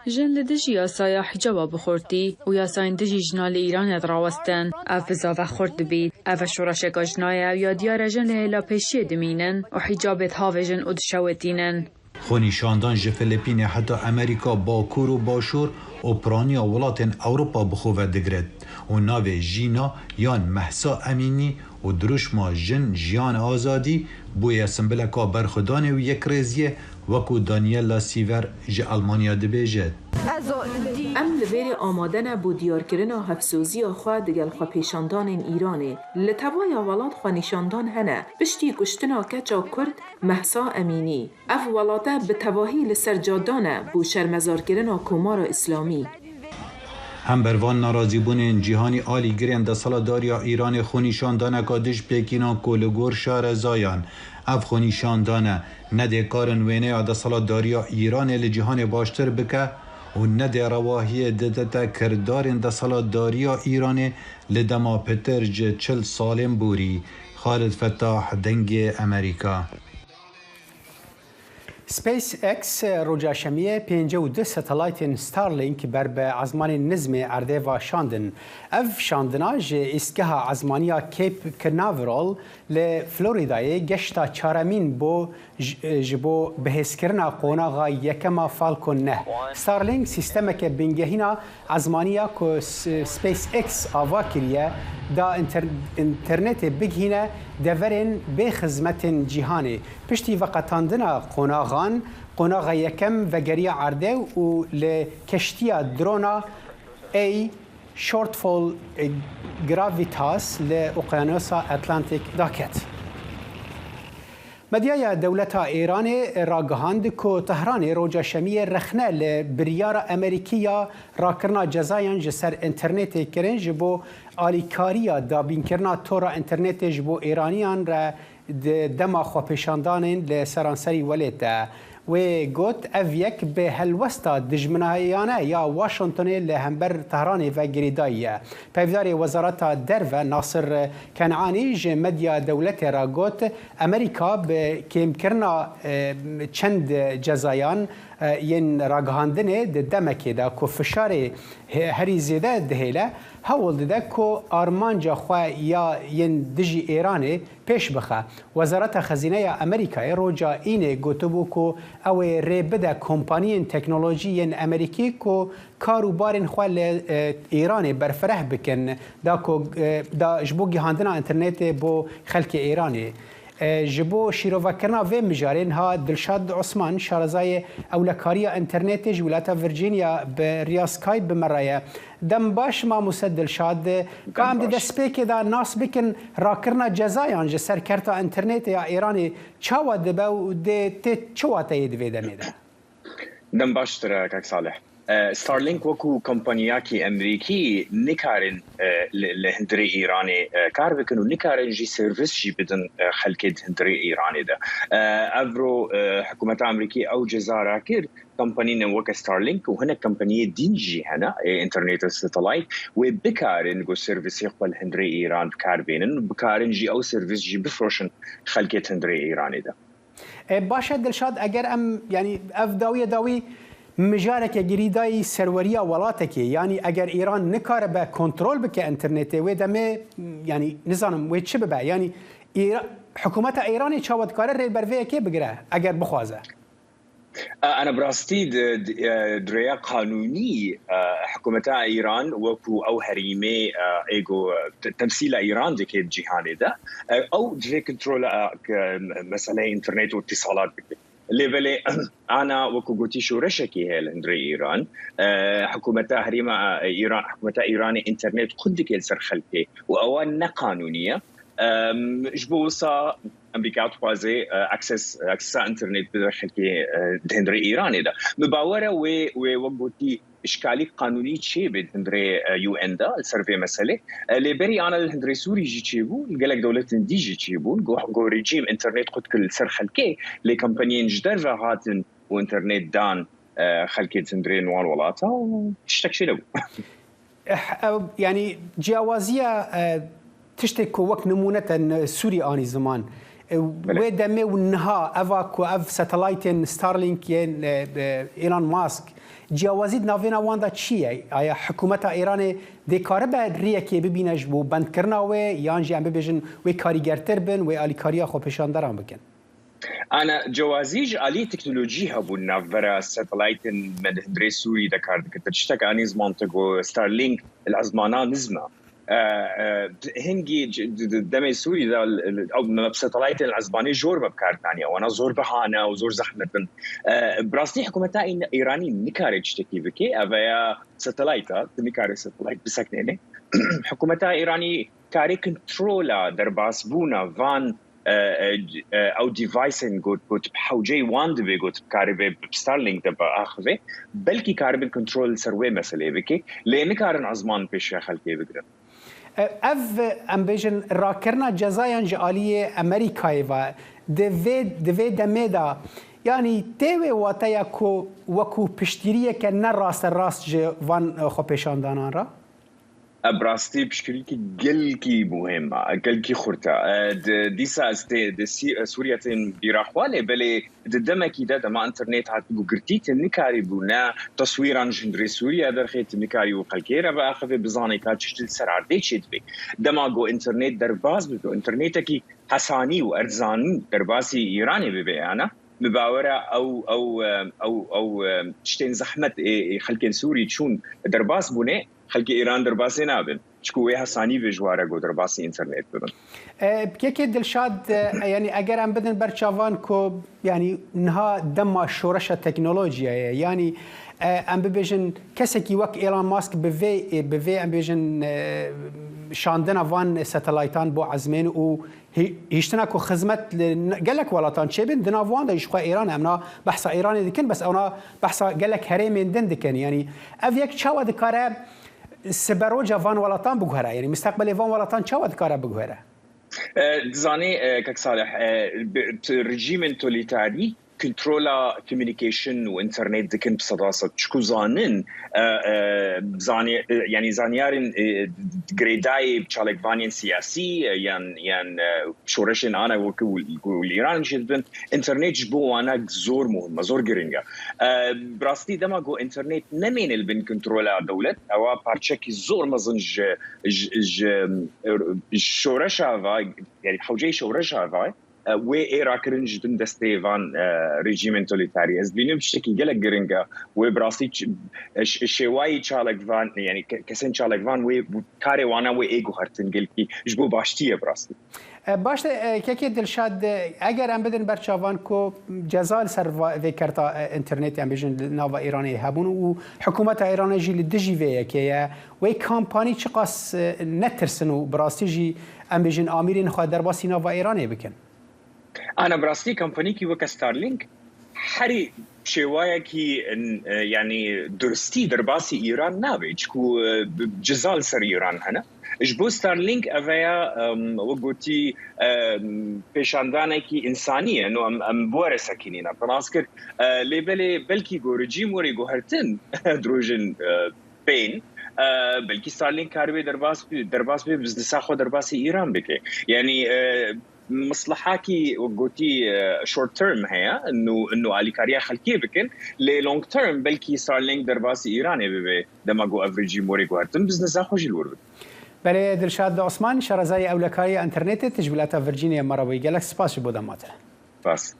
Speaker 9: جن لدجی یاسایا حجابا بخورتی و یاساین دجی جنال ایران دراوستن افزا و خورد بید اف شورشکا جنایه یا دیار جن لهلا پیشی دمینن و حجابت هاو جن ادشاوتینن.
Speaker 19: خونی شاندان جه فلیپین حتی امریکا باکور و باشور و پرانیا ولاتن اوروپا بخواه دگرد و ناو جینا یان مهسا امینی و دروشما جن جیان آزادی بوی سنبلکا برخدانه و یک ریزیه وکو دانیلا سیور جه المانیا دبیجد.
Speaker 21: ام لبیر آمادن بو دیارکرنا هفسوزی خواه دگل خواه پیشاندان ایرانه لطبای ولاد خواه نشاندان هنه بشتی کشتنا کچا کرد مهسا امینی اف ولاده به تواهی لسرجادانه بو شرمزارکرنا کمار اسلامی.
Speaker 19: هم بروان ناراضی بونین جیهانی آلی گرین ده سالا داریا ایران خونیشاندانه کادش پیکینا کولگور شهر زایان اف خونیشاندانه نده کارن وینه ده سالا داریا ایران لجیهان باشتر بکه و نده رواهی ددتا کردارین ده سالا داریا ایران لدما پترج 40 سالم بوری. خالد فتاح دنگ امریکا.
Speaker 5: سپیس اکس روجا شمیه 52 ستالایت ستارلینک بر به عزمان نظم ارده و شاندن. اف شاندنا جه اسکها عزمانیا کیپ کناورال لفلوریدای گشتا چارمین بو جبو بهسکرنا قوناغا یکما فالکون نه. ستارلینک سیستم که بنگهینا عزمانیا که سپیس اکس آوا کریه دا انترنت بگهینه دورین به خدمت جهانی پشتی وقتاندنا قوناغا یکم و گری عرده و لکشتیا درونا ای شورتفول گراویتاس لأقیانوسا اتلانتیک داکت. مدیای دولت ایران راگهاند که تهران روجا شمی رخنه لبریار امریکیا راکرنا جزایان جسر انترنت کرن جبو آلیکاریا دابین کرنا تورا انترنت جبو ایرانیان را دما خوپشاندانین لسرانسری ولیده و گوت اویک به هلوستا دجمنایانه یا واشنطن لهمبر تهران و گریدایه. پیودار وزارت درو ناصر کنعانی ج مدیا دولت را گوت امریکا به کم کرنا چند جزایان ین راگهاندنه دمکی دا که فشار هری زیده دهیله هول ده که آرمانجا خواه یا ین دجی ایرانه پیش بخه. وزارت خزینه امریکای روجا اینه گوتبو که او ریبده کمپانین تکنولوژی ین امریکی که کاروبارین خواه ایرانه برفره بکن دا جبو گیهاندنا انترنت بو خلک ایرانه. جبو شیروکرنا و مجارین ها دلشاد عثمان شارزای اولکاریا انترنت جولات ویرجینیا به ریاسکای بمرایه دم باش ما مسد دلشاد قام ده سپیک دا ناس بکن راکرنا جزایان جسر کرتا انترنت یا ایرانی چاوا دبا و ده چوا تاید ویده میده
Speaker 22: دم باشتر کاک صالح
Speaker 1: ستارلينك وكو كومبانياكي أمريكي نكارن لهندري إيراني كاربكن ونكارن جي سيرفيس جي بدن خلكت هندري إيراني ده أفرو حكومة أمريكي أو جزارة كير كمباني وكا ستارلينك وهنا كمبانية دينجي هنا انترنت الساتلايت وبكارن جو سيرفيس يقبل هندري إيران بكاربينن بكارن جي أو سيرفيس جي بفروشن خلكت هندري إيراني ده
Speaker 5: باشه دلشاد اگر ام يعني اف داوی مجالك جريداي سروريا ولاتك يعني اگر ايران نكار با كنترول بك انترنت و دمه يعني نظام و تشبه يعني حكومه ايران چاوت کار ری بروی کی بگره اگر بخوازه
Speaker 1: أنا براستي دريا قانوني حكومة إيران وكو أو هريمة إيجو تمثيل إيران دكيت جهاني ده أو دري كنترول مسألة إنترنت واتصالات ليفلي أنا وكو قلتي شو رشكي هي الهندري إيران حكومة هريمة إيران حكومة إيران إنترنت قد كيل سر خلقي وأوان قانونية جبوسا امريكا توازي اكسس انترنت بداخل هندري ايراني ده مباوره ووقتي اشكالي قانوني شيء بهندري يو ان ده السيرفي مساله ليبري انا الهندري سوري جي تشيبو قالك دوله دي جي تشيبو جو ريجيم انترنت قد كل سر خلكي لي كمبانيين جدر هاتن وانترنت دان خلكي هندري نوال ولاتا وتشتكشلو
Speaker 5: يعني جوازيه تشتكي وقت نمونة سوري آني زمان ودمي والنها أفاكو أف ساتلايتين ستارلينك ين إيلون ماسك جوازيد نافينا واندا تشيه أي حكومة إيران دي كاربا ريكي ببينج بو بند كرنا و يانجي عم ببيجن و كاريجر تربن و آلي كاريا خو بشان درام بكن
Speaker 1: أنا جوازيج آلي تكنولوجي هبونا برا ساتلايتين من هندري سوري دكار كتشتك آني زمان تقو ستارلينك العزمانا نزمة هنجي دمي سوري ذا او بساتلايت العزباني جور بكار ثانيه وانا زور بهانا وزور زحمه براستي حكومه ايراني نكارج تكي بكي افيا ساتلايتا نكارج ساتلايت بسكنه حكومه ايراني كاري كنترولا درباس بونا فان او ديفايسن جوت بحوجي واند بيجوت كاربي بستارلينك دبا اخذه بلكي كاربي كنترول سروي مساله بكي لان كارن عزمان بيش خلكي بقدر
Speaker 5: اف امبيجن راكرنا جزايا جاليه امريكاي و دفيد دميدا يعني تيوي واتايا كو وكو بشتريه كان راس الراس فان خو بيشان دانارا
Speaker 1: براستي بشكريكي قلكي مهمة قلكي خورتا ديسا سورياتين بيراخوالي بلي دمكي دا ما انترنت هاتبو قرتيت النكاري بونا تصويران جندري سوريا درخيت النكاري وقلكيرا باخذ بزاني كاتشتل سرعر ديشت بي دماغو انترنت درباز بيكو انترنتكي حساني وارزاني درباسي ايراني بيبي انا مباورة أو تشتين زحمة خلكين سوري تشون درباس بوني خلكي إيران درباسي نابن شكويها صاني بجوارة جو درباسي إنترنت بدن
Speaker 5: بكيكي دلشاد يعني أجر أم بدن برشافان كو يعني نها دم شورشة تكنولوجيا يعني أم ببيجن كسكي وك إيلون ماسك بفي أم بيجن شاندنا فان ساتلايتان بو عزمين و هيشتناكو خدمت قالك ولاتان شيبن دنا فان دا يشقى ايران امنا بحث ايراني دكن بس انا بحث قالك هريمين دن دكن يعني افيك شاو دكاره سبروجا فان ولاتان بغهرا يعني مستقبل فان ولاتان شاو دكاره بغهرا
Speaker 1: زاني كك صالح رجيم توليتاري كنترولا كوميونيكيشن وانترنت دكن بصداسة شكو زانن زاني يعني زانيارن جريداي بشالك فانين سياسي يعني شورشن انا والايران جدبن انترنت جبو انا زور مهمه زور جرينجا براستي دماغو انترنت نمين البن كنترولا دولت او بارتشكي زور مزنج شورشا فاي يعني حوجي شورشا فاي وإيراكرن جدًا دستيفان ريجيم توليتاري از بينو بشكل جلك جرينجا وبراسي الشواي شالك فان يعني كسن شالك فان وكاري وانا وإيجو هرتن جلكي جبو باشتيه براسي
Speaker 5: باش كيكي دلشاد اگر ام بدن برچاوان کو جزال سر ذكرتا انترنت ام بيجن ناوا ايراني هبون و حكومه ايران جي لدجي في كيا وي كامباني چقاس نترسنو براسي جي ام بيجن اميرين خو درباسي ناوا ايراني بكن
Speaker 1: أنا براستي كمباني كي وكا ستارلينك هەری شێوایەکی ینی درستی دەرباسی ئیران نابێت چکو جزال سەر ئیران هەنە ji bo Starlink eveya goتî pêşandanekî insaniye em were sekînîna Piraskir lêbelê belkî goricî morê guhertin drojin pên belkî Starlink karibê derbas bê biznesa xwe derbasî îran bike yanî مصلحاكي وقوتي شورت تيرم هي انه اليكاريا خلقيه بكن لي لونج تيرم بلكي ستارلينك درباسي ايراني ببي دماغو افريجي موري غارتن بزنس خوش الورد
Speaker 5: بله دلشاد عثمان شارزای اولکاری اینترنت تجویلات ورجینیا مراوی گلکس سپاس بودم ماتره
Speaker 1: پاس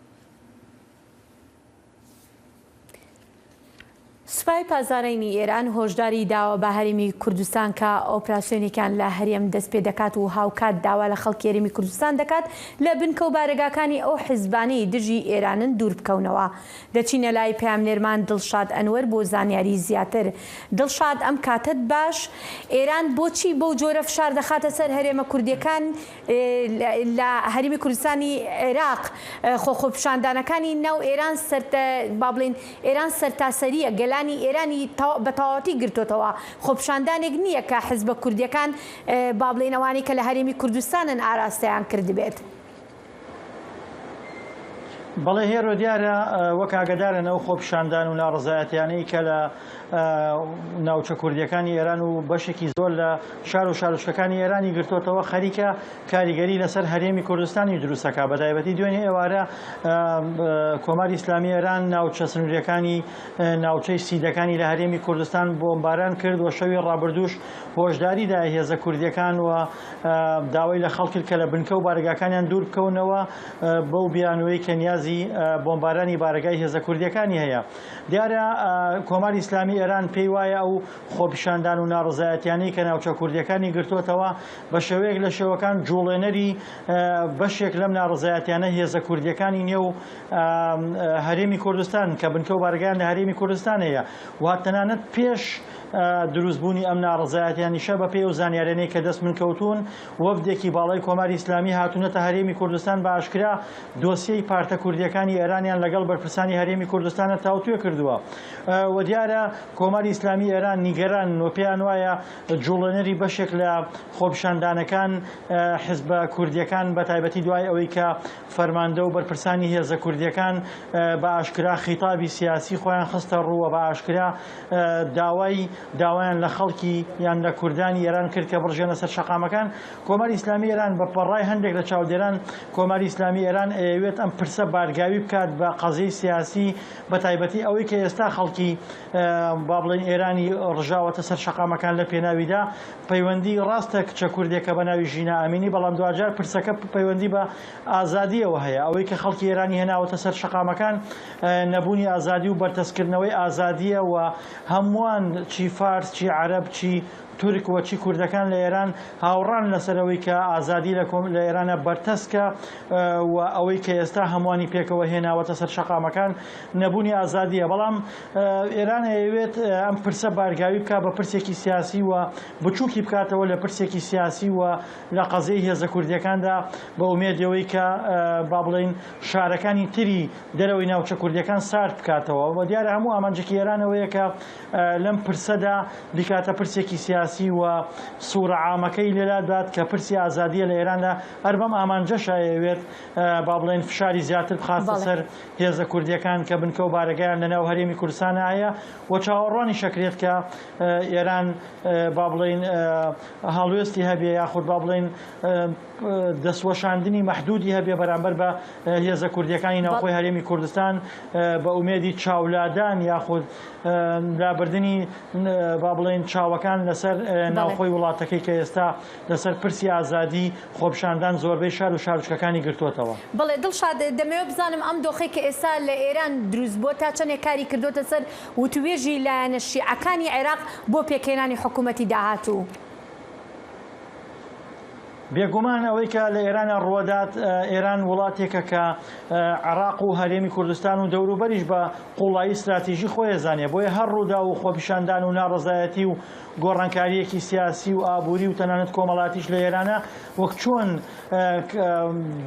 Speaker 6: سوپای پازارینی ئێران هۆشداری داوە بە هەرێمی کوردستان کە ئۆپراسیۆنێکیان لە هەرێم دەست پێ دەکات و هاوکات داوا لە خەڵکی هەرێمی کوردستان دەکات لە بنکە و بارگاکانی ئەو حیزبانەی دژی ئێرانن دوور بکەونەوە. دەچینە لای پامنێرمان دڵشاد ئەنوەر بۆ زانیاری زیاتر. دڵشاد ئەم کاتت باش ئێران بۆچی بەو جۆرە فشار دەخاتە سەر هەرێمە کوردیەکان لە هەرێمی کوردستانی عێراق خۆخۆپیشاندانەکانی ناو ئێران با بڵێن ئێران سەرتاسەریە گەلانی ئێرانی بە تەواوەتی گرتوتەوە خۆپیشاندانێک نییە کە حیزبە کوردیەکان با بڵێنەوانی کە لە هەرێمی کوردستانن ئاراستەیان کردبێت.
Speaker 3: بەڵێ هێرۆ دیارە وەک ئاگادارن ئەو خۆپیشاندان و ناڕزایەتیانەی کە لە ناوچە کوردیەکانی ئێران و بەشێکی زۆر لە شار و شارۆچکەکانی ئێرانی گرتوتەوە خەریکە کاریگەری لەسەر هەرێمی کوردستانی دروستەکە بەتایبەتی دوێنێ ئێوارە کۆماری ئیسلامی ئێران ناوچە سنووریەکانی ناوچەی سیدەکانی لە هەرێمی کوردستان بۆمباران کرد و شەوی ڕابردووش هۆشداریدا هێزە کوردیەکان و داوای لە خەڵکی کە لە بنکە و بارگاکانیان دوور بکەونەوە بەو بیانوەی کە نیازی بۆمبارانی بارگای هێزە کوردیەکانی هەیە. دیارە کۆماری ئیسلامی ئێران پێی وایە ئەو خۆپیشاندان و ناڕزایەتیانەی کە ناوچە کوردیەکانی گرتوتەوە بە شێوەیەک لە شێوەکان جوڵێنەری بەشێک لەم ناڕزایەتیانە هێزە کوردیەکانی نێو هەرێمی کوردستان کە بنکە و بارگایان لە هەرێمی کوردستان هەیە و تەنانەت پێش دروستبوونی ئەم ناڕزایەتیانیشە بە پێی و زانیارانەی کە دەست من کەوتون وەفدێکی باڵای کۆماری ئیسلامی هاتوونەتە هەرێمی کوردستان بە ئاشکرا دۆسیەی پارتە کوردیەکانی ئێرانیان لەگەڵ بەرپرسانی هەرێمی کوردستانە تاوتوێ کردووە و دیارە کۆماری ئیسلامی ئێران نیگەران و پێیان وایە جوڵێنەری بەشێک لە خۆپیشاندانەکان حیزبە کوردیەکان بە تایبەتی دوای ئەوەی کە فەرماندە و بەرپرسانی هێزە کوردیەکان بە ئاشکرا خیتابی سیاسی خۆیان خستە ڕووە بە ئاشکرا داوایان لە خەڵکی یان لە کوردانی ئێران کرد کە بڕژێنە سەر شەقامەکان. کۆماری ئیسلامی ئێران بە پەڕای هەندێک لە چاودێران کۆماری ئیسلامی ئێران ئەوێت ئەم پرسە بارگاوی بکات بە قەزەی سیاسی بە تایبەتی ئەوەی کە ئێستا خەڵکی با بڵێن ئێرانی ڕژاوەتە سەر شەقامەکان لە پێناویدا پەیوەندی ڕاستە کچە کوردێکە بە ناوی ژینە ئامینی بەڵام دوجار پرسەکە پەیوەندی بە ئازادیەوە هەیە ئەوەی کە خەڵکی ئێرانی هێناوەتە سەر شەقامەکان نەبوونی ئازادی و بەرتەسکردنەوەی ئازادیە و هەمووان چی فارس چی عەرەب چی تورک و چی کوردەکان لە ئێران هاوڕان لەسەرەوەی کە ئازادی لە ئێرانە بەرتەسکە و ئەوەی کە ئێستا هەمووانی پێکەوە هێناوەتە سەر شەقامەکان نەبوونی ئازادیە. بەڵام ئێران ئەوێت ئەم پرسە بارگاوی بکات بە پرسێکی سیاسی و بچووکی بکاتەوە لە پرسێکی سیاسی و لە قەزەی هێزە کوردیەکاندا بە ئومێدەوەی کە با بڵێن شارەکانی تری دەرەوەی ناوچە کوردیەکان سارد بکاتەوە و دیارە هەموو ئامانجێکی ئێرانەوەیە کە لەم پرسەدا بیکاتە پرسێکی سیاسی و سوورە عامەکەی لێلا دات کە پرسی ئازادیە لە ئێراندا هەر بەم ئامانجەشە ئەوێت با بڵێن فشاری زیاتر بخاتە سەر هێزە کوردیەکان کە بنکە و بارگایان لەناو هەرێمی کوردستانە هەیە و چاوەڕوانی شەکرێت کە ئێران با بڵێن هەڵوێستی هەبێ یاخود با بڵێن دەستوەشاندنی مەحدودی هەبێ بەرامبەر بە هێزە کوردیەکانی ناوخۆی هەرێمی کوردستان بە ئومێدی چاولادان یاخود لابردنی با بڵێن چاوەکان لەسەر ناوخۆی وڵاتەکەی کە ئێستا لەسەر پرسی ئازادی خۆپیشاندان زۆربەی شار و شارچکەکانی گرتوتەوە.
Speaker 6: بەڵێ دڵشاد دەمەوێت بزانم ئەم دۆخی کە ئێستا لە ئێران دروست بۆ تا چەندێک کاری کردوتە سەر وتوێژی لایەنە شیعەکانی عێراق بۆ پێکهێنانی حکوومەتی داهاتوو.
Speaker 3: بێگومان ئەوەی کە لە ئێرانە ڕوەدات ئێران وڵاتێکە کە عێراق و هەرێمی کوردستان و دەوروبەریش بە قوڵایی استراتیژی خۆی زانێ بۆیە هەر ڕوودا و خۆپیشاندان و ناڕزایەتی و گۆڕانکاریەکی سیاسی و ئابووری و تەنانەت کۆمەڵاتیش لە ئێرانە وەک چۆن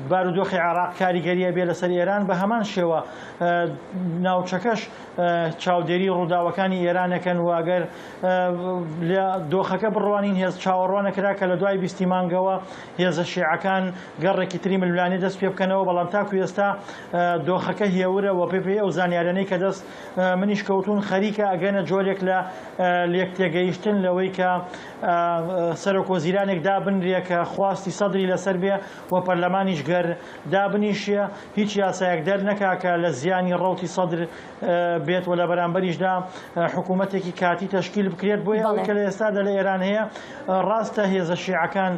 Speaker 3: بارودۆخی عێراق کاریگەریە بێ لەسەر ئێران بە هەمان شێوە ناوچەکەش چاودێری ڕووداوەکانی ئێرانەکەن و ئەگەر لە دۆخەکە بڕوانین هێز چاوەڕوانەکرا کە لە دوای 20 مانگەوە هێزە شیعەکان گەڕێکی تری ملوانی دەست پێ بکەنەوە بەڵام تاکو ئێستا دۆخەکە هێورە و پێ ئەو زانیارانەی کە دەست منیش کەوتون خەریکە ئەگەنە جۆرێک لە لێک تێگەیشتن لەوەی کە سەرۆکۆزیرانێک دابنرێ کە خواستی سەدری لەسەر بێ و پەرلەمانیش گەر دابنیشیە هیچ یاسایەک دەرنەکا کە لە زیانی ڕەوتی سەدر بێت و لە بەرامبەریشدا حکوومەتێکی کاتی تەشکیل بکرێت بۆیە ئەوەی کە لە ئێستادا لە ئێران هەیە ڕاستە هێزە شیعەکان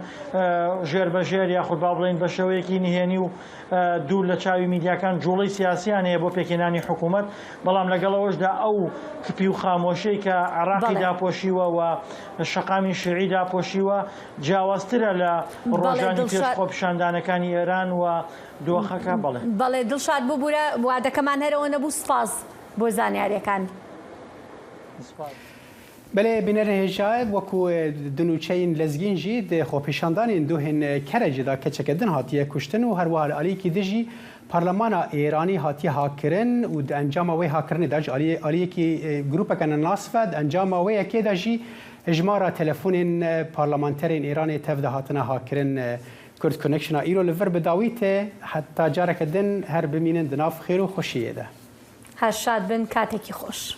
Speaker 3: ژێربەژێر یاخود با بڵێن بە شێوەیەکی نهێنی و دوور لە چاوی میدیاکان جوڵەی سیاسیان هەیە بۆ پێکێنانی حکوومەت بەڵام لەگەڵەوەشدا ئەو کپی و خامۆشەی کە عێراقی داپۆشیوە و شەقامی شیعی داپۆشیوە جیاوازترە لە ڕۆژانی پێش خۆپیشاندانەکانی ئێران و دۆخەکە
Speaker 6: بەڵێ دڵشاد ببوورە وادەکەمان هەرەوە نەبوو سپاس بۆ زانیاریەکان.
Speaker 5: بله بینر هجای وکو دنوچین لزگین جید خۆپیشاندانی دوهن کرجی دا کچکدن هاتیه کشتن و هر وحال علی کی دجی پارلمان ایرانی هاتیه هاکرن و انجام وی هاکرن داج علی کی گروپ کن ناسفد انجام وی کی دجی اجماع تلفن پارلمانترین ایرانی تفده هاتنا هاکرن کرد کنکشن ایرو لور بداویت حتی جارکدن هر بمینن دناف خیر و خوشیه ده.
Speaker 6: هر شاد بن کاتکی خوش.